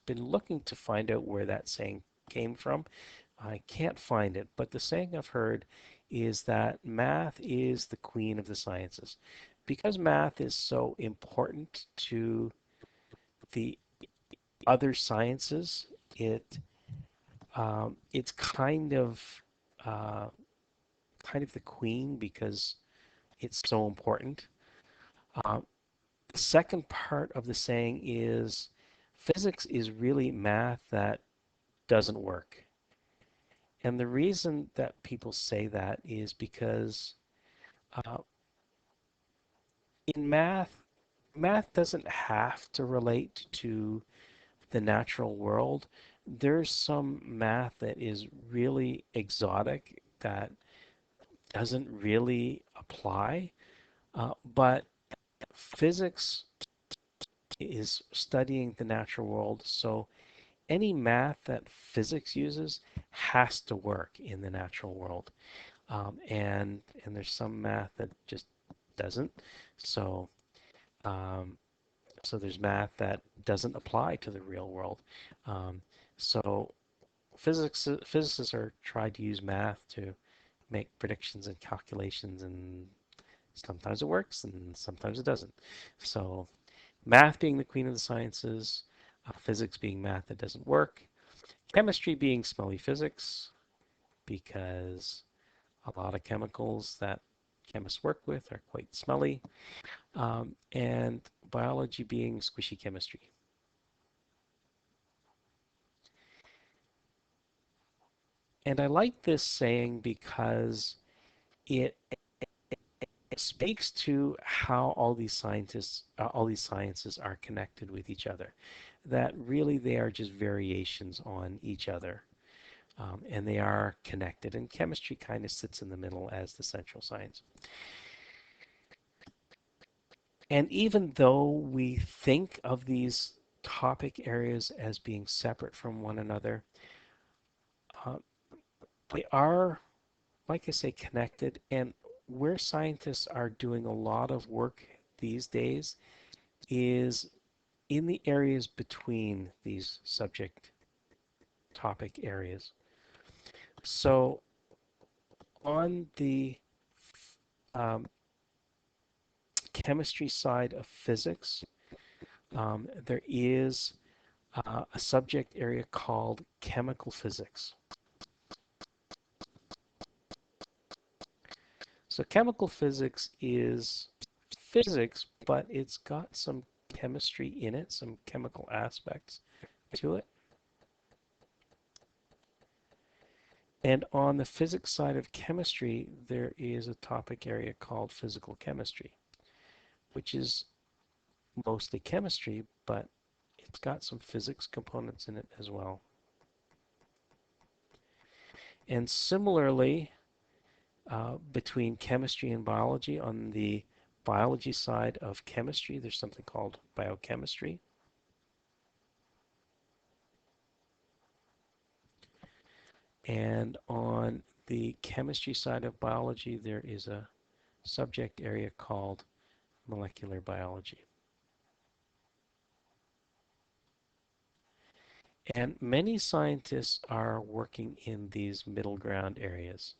been looking to find out where that saying came from. I can't find it, but the saying I've heard is that math is the queen of the sciences. Because math is so important to the other sciences, it's uh, kind of the queen because it's so important. Uh, the second part of the saying is physics is really math that doesn't work. And the reason that people say that is because uh, in math, math doesn't have to relate to the natural world. There's some math that is really exotic that doesn't really apply, but physics is studying the natural world, so any math that physics uses has to work in the natural world. And there's some math that just doesn't. So um, so there's math that doesn't apply to the real world. Um, so physicists are trying to use math to make predictions and calculations, and sometimes it works and sometimes it doesn't. So math being the queen of the sciences, physics being math that doesn't work, chemistry being smelly physics because a lot of chemicals that chemists work with are quite smelly, and biology being squishy chemistry. And I like this saying because it speaks to how all these sciences are connected with each other. That really they are just variations on each other, and they are connected. And chemistry kind of sits in the middle as the central science. And even though we think of these topic areas as being separate from one another, uh, they are, like I say, connected. And where scientists are doing a lot of work these days is in the areas between these subject topic areas. So on the um, chemistry side of physics, there is a subject area called chemical physics. So chemical physics is physics, but it's got some chemistry in it, some chemical aspects to it. And on the physics side of chemistry, there is a topic area called physical chemistry, which is mostly chemistry, but it's got some physics components in it as well. And similarly, between chemistry and biology, on the biology side of chemistry, there's something called biochemistry. And on the chemistry side of biology, there is a subject area called molecular biology. And many scientists are working in these middle ground areas,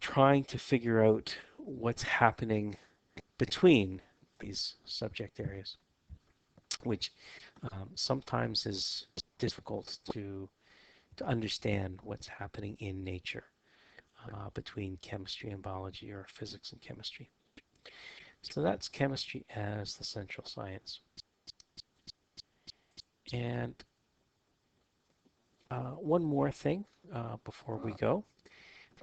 trying to figure out what's happening between these subject areas, which sometimes is difficult to understand what's happening in nature between chemistry and biology or physics and chemistry. So that's chemistry as the central science. And one more thing before we go.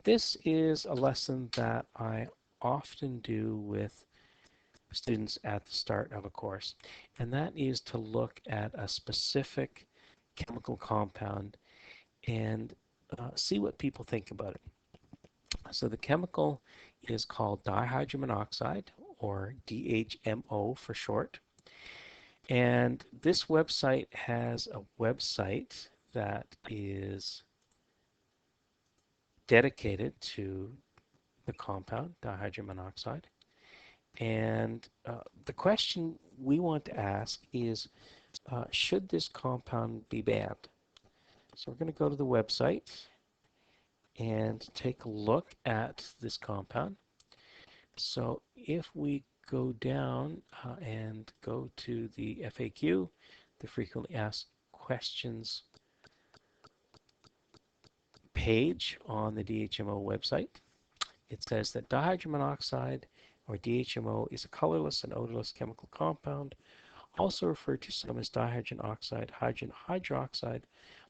This is a lesson that I often do with students at the start of a course, and that is to look at a specific chemical compound and see what people think about it. So the chemical is called dihydromonoxide, or DHMO for short. And this website has a website that is dedicated to the compound dihydromonoxide. And the question we want to ask is, should this compound be banned? So we're going to go to the website and take a look at this compound. So if we go down and go to the FAQ, the frequently asked questions page on the DHMO website, it says that dihydromonoxide, or DHMO, is a colorless and odorless chemical compound, also referred to some as dihydrogen oxide, hydrogen hydroxide,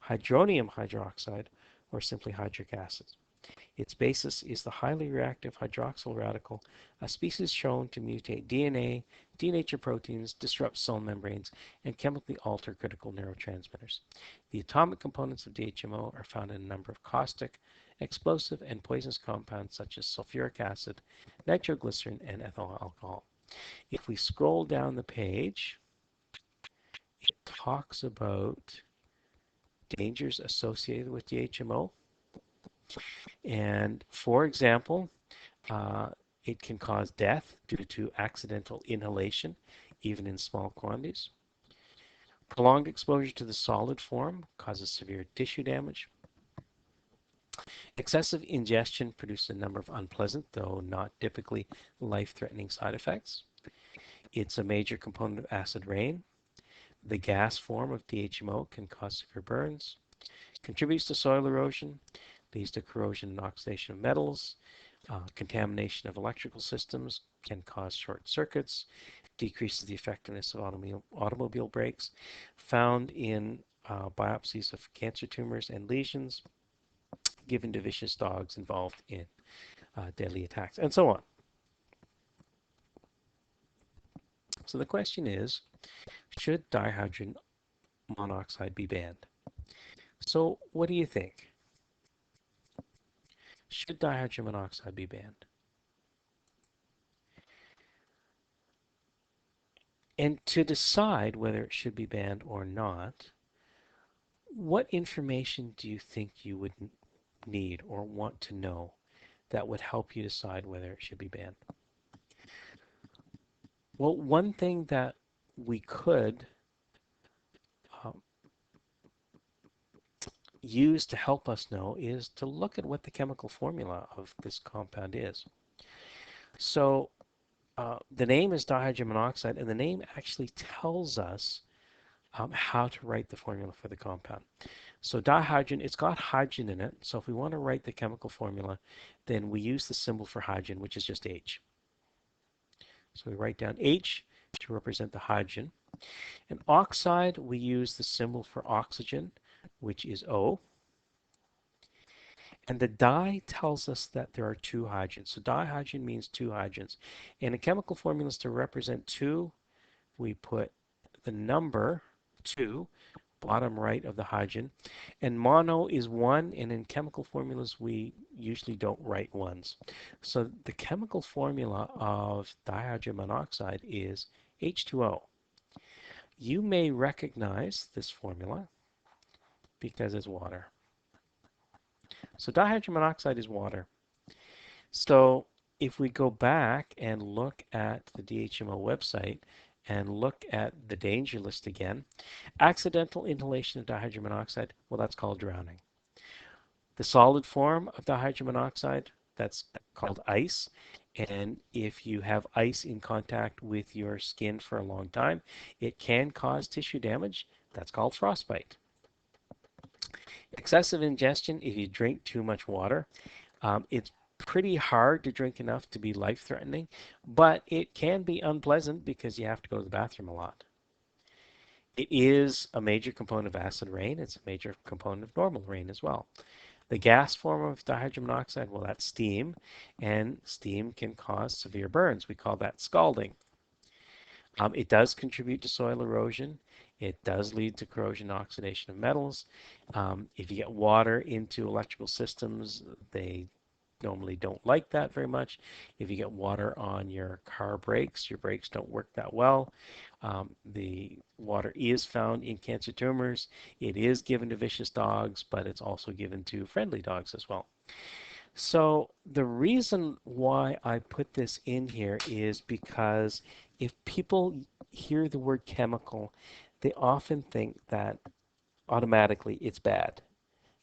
hydronium hydroxide, or simply hydric acid. Its basis is the highly reactive hydroxyl radical, a species shown to mutate DNA, denature proteins, disrupt cell membranes, and chemically alter critical neurotransmitters. The atomic components of DHMO are found in a number of caustic, explosive, and poisonous compounds such as sulfuric acid, nitroglycerin, and ethyl alcohol. If we scroll down the page, it talks about dangers associated with DHMO. And for example, uh, it can cause death due to accidental inhalation, even in small quantities. Prolonged exposure to the solid form causes severe tissue damage. Excessive ingestion produces a number of unpleasant, though not typically life-threatening side effects. It's a major component of acid rain. The gas form of DHMO can cause severe burns, contributes to soil erosion, leads to corrosion and oxidation of metals, contamination of electrical systems, can cause short circuits, decreases the effectiveness of automobile brakes, found in biopsies of cancer tumors and lesions given to vicious dogs involved in deadly attacks, and so on. So the question is, should dihydrogen monoxide be banned? So what do you think? Should dihydrogen monoxide be banned? And to decide whether it should be banned or not, what information do you think you would need or want to know that would help you decide whether it should be banned? Well, one thing that we could um, use to help us know is to look at what the chemical formula of this compound is. So the name is dihydrogen monoxide, and the name actually tells us how to write the formula for the compound. So dihydrogen, it's got hydrogen in it. So if we want to write the chemical formula, then we use the symbol for hydrogen, which is just H. So we write down H to represent the hydrogen. And oxide, we use the symbol for oxygen, which is O. And the di tells us that there are two hydrogens. So dihydrogen means two hydrogens. And in chemical formulas to represent two, we put the number 2, bottom right of the hydrogen. And mono is 1, and in chemical formulas we usually don't write ones. So the chemical formula of dihydrogen monoxide is H2O. You may recognize this formula because it's water. So dihydrogen monoxide is water. So if we go back and look at the DHMO website and look at the danger list again, accidental inhalation of dihydrogen monoxide, well, that's called drowning. The solid form of dihydrogen monoxide, that's called ice. And if you have ice in contact with your skin for a long time, it can cause tissue damage. That's called frostbite. Excessive ingestion, if you drink too much water, it's pretty hard to drink enough to be life-threatening, but it can be unpleasant because you have to go to the bathroom a lot. It is a major component of acid rain. It's a major component of normal rain as well. The gas form of dihydrogen monoxide, well, that's steam, and steam can cause severe burns. We call that scalding. It does contribute to soil erosion. It does lead to corrosion and oxidation of metals. If you get water into electrical systems, they normally don't like that very much. If you get water on your car brakes, your brakes don't work that well. The water is found in cancer tumors. It is given to vicious dogs, but it's also given to friendly dogs as well. So the reason why I put this in here is because if people hear the word chemical, they often think that automatically it's bad.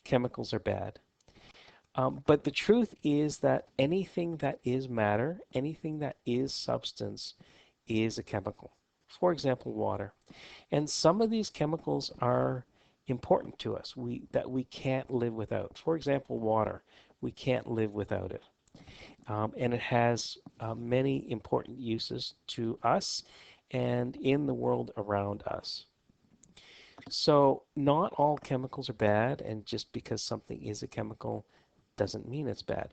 Chemicals are bad. But the truth is that anything that is matter, anything that is substance, is a chemical. For example, water. And some of these chemicals are important to us that we can't live without. For example, water. We can't live without it. And it has many important uses to us and in the world around us. So not all chemicals are bad, and just because something is a chemical doesn't mean it's bad.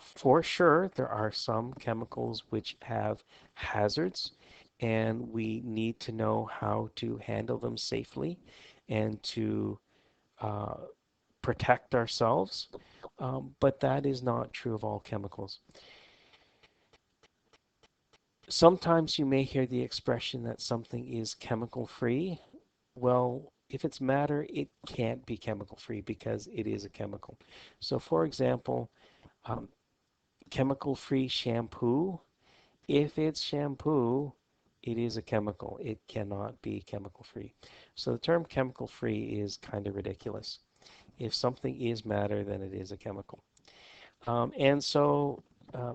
For sure, there are some chemicals which have hazards, and we need to know how to handle them safely and to uh, protect ourselves. But that is not true of all chemicals. Sometimes you may hear the expression that something is chemical free. Well, if it's matter, it can't be chemical free because it is a chemical. So, for example, um, chemical free shampoo, if it's shampoo, it is a chemical. It cannot be chemical free. So the term chemical free is kind of ridiculous. If something is matter, then it is a chemical. And so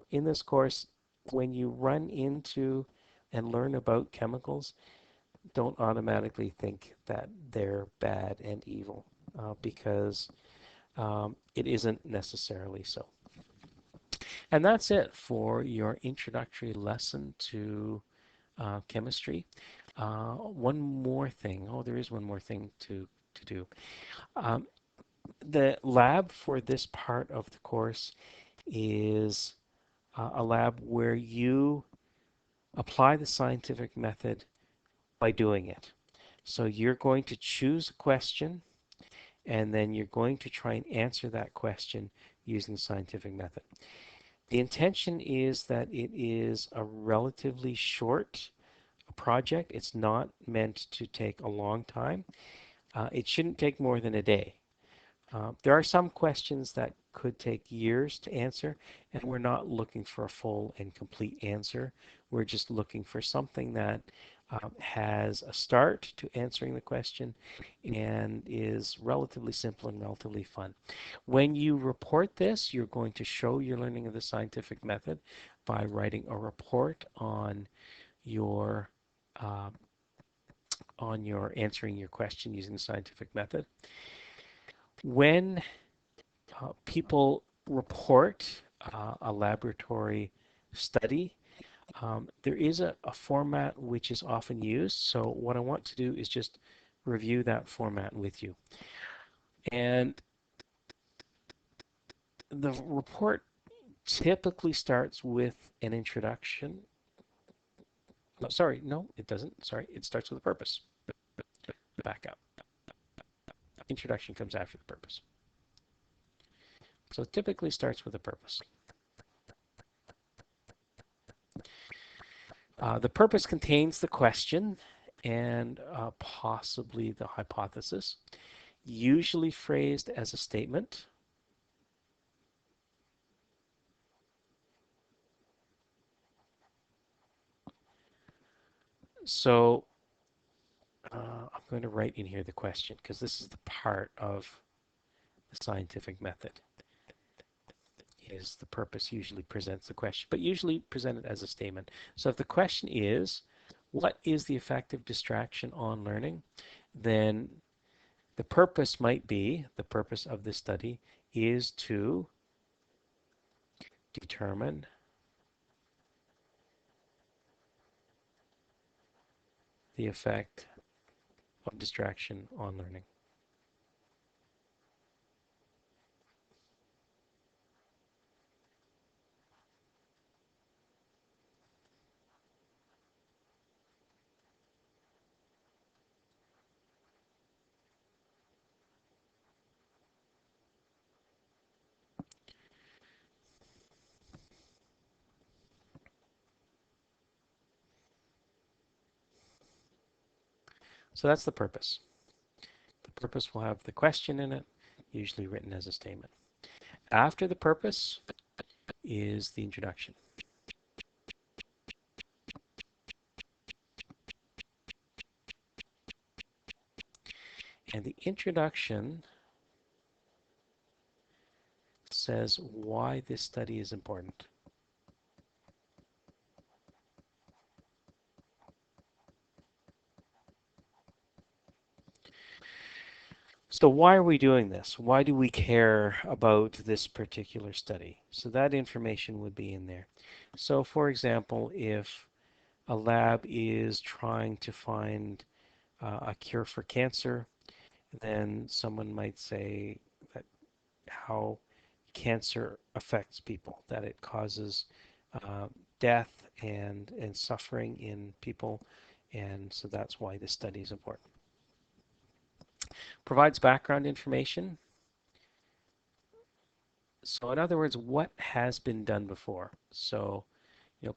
in this course, when you run into and learn about chemicals, don't automatically think that they're bad and evil because it isn't necessarily so. And that's it for your introductory lesson to chemistry. One more thing. Oh, there is one more thing to do. Um, the lab for this part of the course is a lab where you apply the scientific method by doing it. So you're going to choose a question and then you're going to try and answer that question using the scientific method. The intention is that it is a relatively short project. It's not meant to take a long time. It shouldn't take more than a day. There are some questions that could take years to answer, and we're not looking for a full and complete answer. We're just looking for something that has a start to answering the question and is relatively simple and relatively fun. When you report this, you're going to show your learning of the scientific method by writing a report your uh, on your answering your question using the scientific method. When people report a laboratory study, there is a format which is often used. So what I want to do is just review that format with you. And the report typically starts with an introduction. No, sorry, no, it doesn't. Sorry, it starts with a purpose. Back up. Introduction comes after the purpose. So it typically starts with a purpose. The purpose contains the question and possibly the hypothesis, usually phrased as a statement. So I'm going to write in here the question because this is the part of the scientific method. Is the purpose usually presents the question, but usually presented as a statement. So if the question is, what is the effect of distraction on learning? Then the purpose might be, the purpose of this study is to determine the effect of distraction on learning. So that's the purpose. The purpose will have the question in it, usually written as a statement. After the purpose is the introduction. And the introduction says why this study is important. So why are we doing this? Why do we care about this particular study? So that information would be in there. So for example, if a lab is trying to find a cure for cancer, then someone might say that how cancer affects people, that it causes uh, death and suffering in people, and so that's why this study is important. Provides background information. So in other words, what has been done before? So,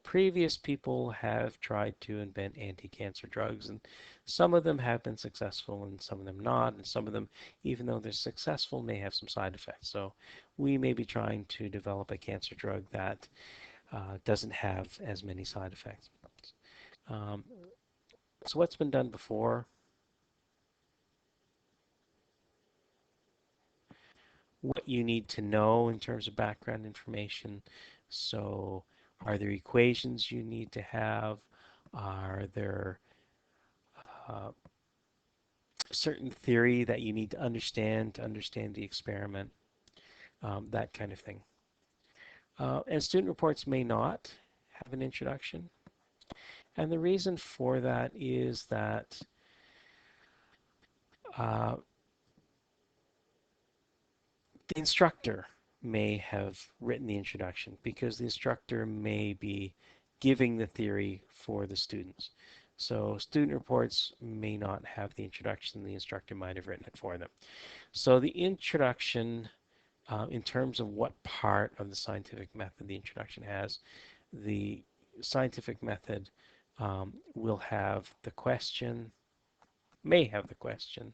previous people have tried to invent anti-cancer drugs, and some of them have been successful and some of them not, and some of them, even though they're successful, may have some side effects. So we may be trying to develop a cancer drug that doesn't have as many side effects. Um, so what's been done before? What you need to know in terms of background information. So are there equations you need to have? Are there uh, certain theory that you need to understand the experiment, that kind of thing. And student reports may not have an introduction. And the reason for that is that uh, the instructor may have written the introduction because the instructor may be giving the theory for the students. So student reports may not have the introduction, the instructor might have written it for them. So the introduction, in terms of what part of the scientific method the introduction has, the scientific method will have the question, may have the question,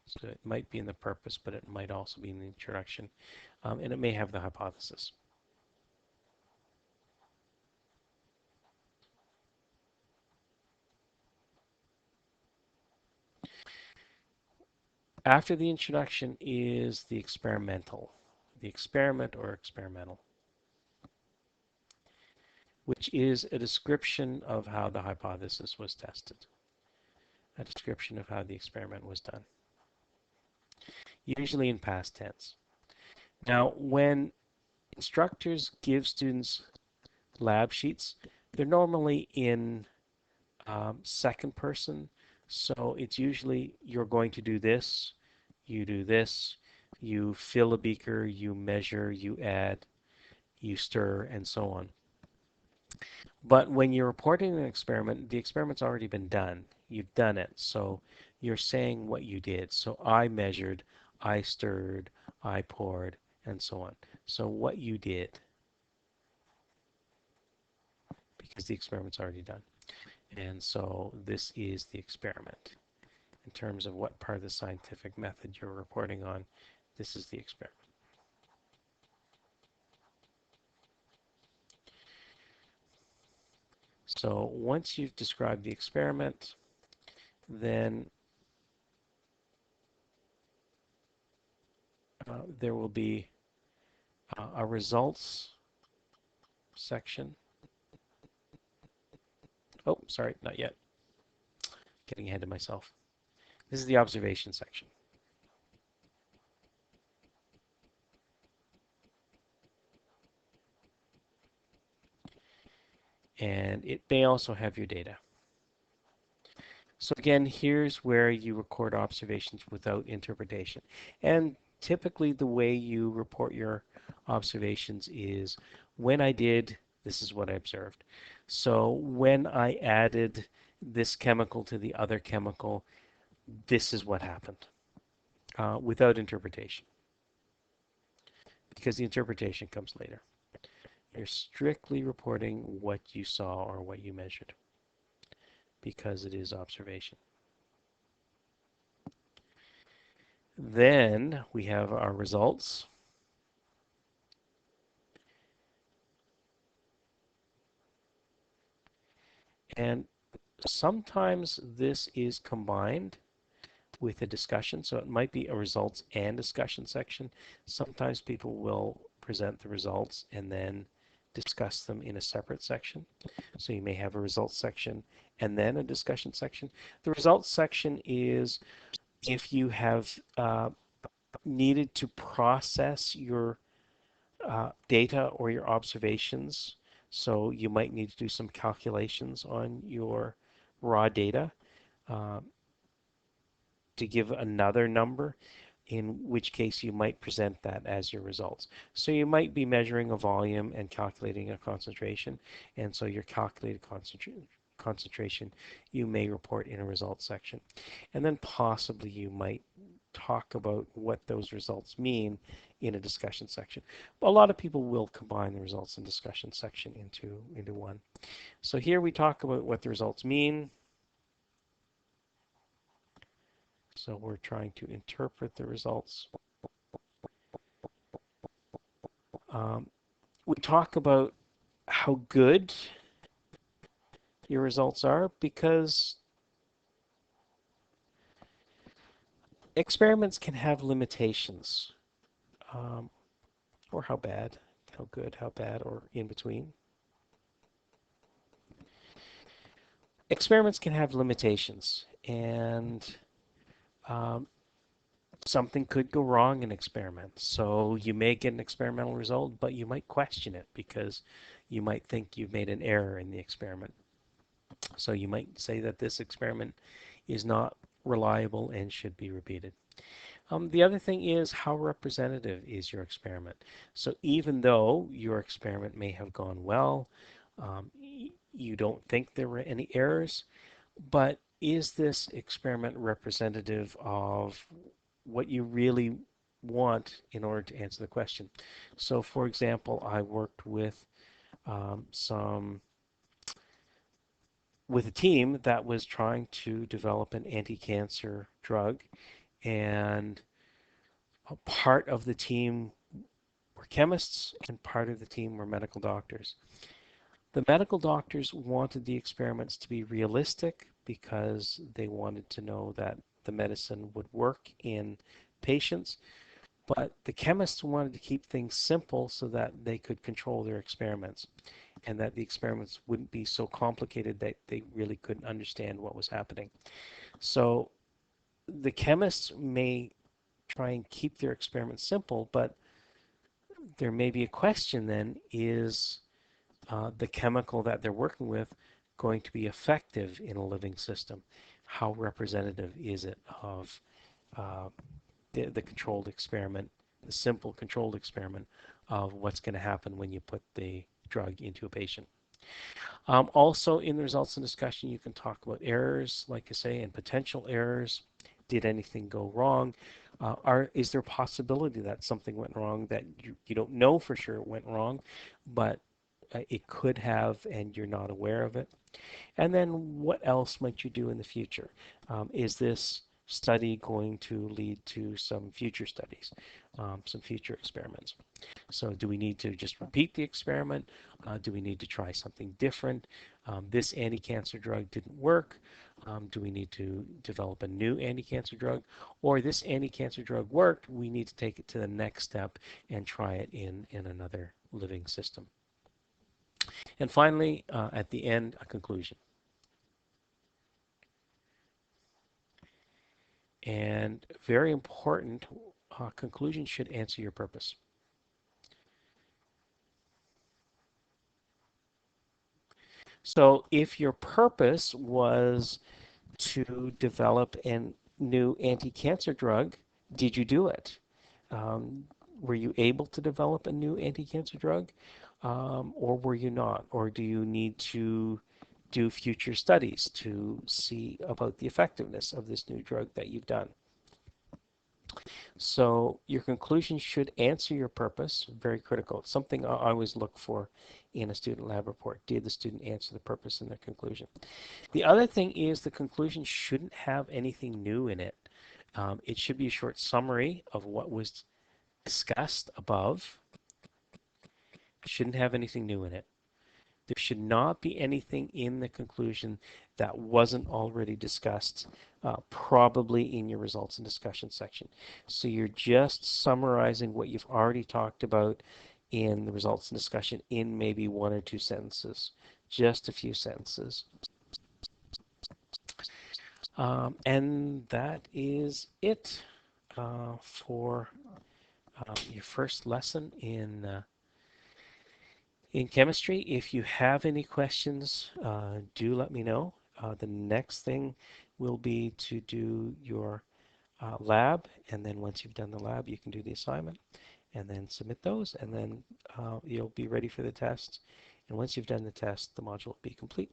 so it might be in the purpose, but it might also be in the introduction, and it may have the hypothesis. After the introduction is the experiment or experimental, which is a description of how the hypothesis was tested, a description of how the experiment was done, usually in past tense. Now, when instructors give students lab sheets, they're normally in second person. So it's usually you're going to do this, you do this, you fill a beaker, you measure, you add, you stir, and so on. But when you're reporting an experiment, the experiment's already been done. You've done it. So you're saying what you did. So I measured, I stirred, I poured, and so on. So what you did, because the experiment's already done. And so this is the experiment. In terms of what part of the scientific method you're reporting on, this is the experiment. So once you've described the experiment, then there will be a results section. Oh, sorry, not yet. Getting ahead of myself. This is the observation section. And it may also have your data. So again, here's where you record observations without interpretation. And typically the way you report your observations is when I did, this is what I observed. So when I added this chemical to the other chemical, this is what happened, without interpretation, because the interpretation comes later. You're strictly reporting what you saw or what you measured, because it is observation. Then we have our results. And sometimes this is combined with a discussion, so it might be a results and discussion section. Sometimes people will present the results and then discuss them in a separate section. So you may have a results section and then a discussion section. The results section is if you have needed to process your data or your observations. So you might need to do some calculations on your raw data uh, to give another number. in which case you might present that as your results. So you might be measuring a volume and calculating a concentration, and so your calculated concentration you may report in a results section. And then possibly you might talk about what those results mean in a discussion section. A lot of people will combine the results and discussion section into one. So here we talk about what the results mean. So we're trying to interpret the results. Um, we talk about how good your results are because experiments can have limitations, um, or how bad, how good, how bad, or in between. Experiments can have limitations, and um, something could go wrong in experiments. So you may get an experimental result, but you might question it because you might think you've made an error in the experiment. So you might say that this experiment is not reliable and should be repeated. The other thing is how representative is your experiment. So even though your experiment may have gone well, you don't think there were any errors, but is this experiment representative of what you really want in order to answer the question? So for example, I worked with some with a team that was trying to develop an anti-cancer drug, and a part of the team were chemists and part of the team were medical doctors. The medical doctors wanted the experiments to be realistic because they wanted to know that the medicine would work in patients, but the chemists wanted to keep things simple so that they could control their experiments and that the experiments wouldn't be so complicated that they really couldn't understand what was happening. So the chemists may try and keep their experiments simple, but there may be a question then, is the chemical that they're working with going to be effective in a living system? How representative is it of the controlled experiment, the simple controlled experiment of what's going to happen when you put the drug into a patient? Also, in the results and discussion, you can talk about errors, like I say, and potential errors. Did anything go wrong? Is there a possibility that something went wrong that you don't know for sure it went wrong, but it could have and you're not aware of it? And then what else might you do in the future? Is this study going to lead to some future studies, some future experiments? So do we need to just repeat the experiment? Do we need to try something different? This anti-cancer drug didn't work. Do we need to develop a new anti-cancer drug? Or this anti-cancer drug worked, we need to take it to the next step and try it in another living system. And finally, at the end, a conclusion. And very important, conclusion should answer your purpose. So if your purpose was to develop a new anti-cancer drug, did you do it? Um, were you able to develop a new anti-cancer drug, or were you not? Or do you need to do future studies to see about the effectiveness of this new drug that you've done? So your conclusion should answer your purpose, very critical. It's something I always look for in a student lab report. Did the student answer the purpose in their conclusion? The other thing is the conclusion shouldn't have anything new in it. It should be a short summary of what was discussed above. It shouldn't have anything new in it. There should not be anything in the conclusion that wasn't already discussed, probably in your results and discussion section. So you're just summarizing what you've already talked about in the results and discussion in maybe one or two sentences, just a few sentences. And that is it for your first lesson in chemistry. If you have any questions, do let me know. The next thing will be to do your lab, and then once you've done the lab, you can do the assignment and then submit those, and then you'll be ready for the test. And once you've done the test, the module will be complete.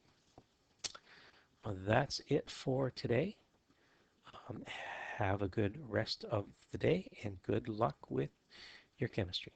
Well, that's it for today. Um, have a good rest of the day and good luck with your chemistry.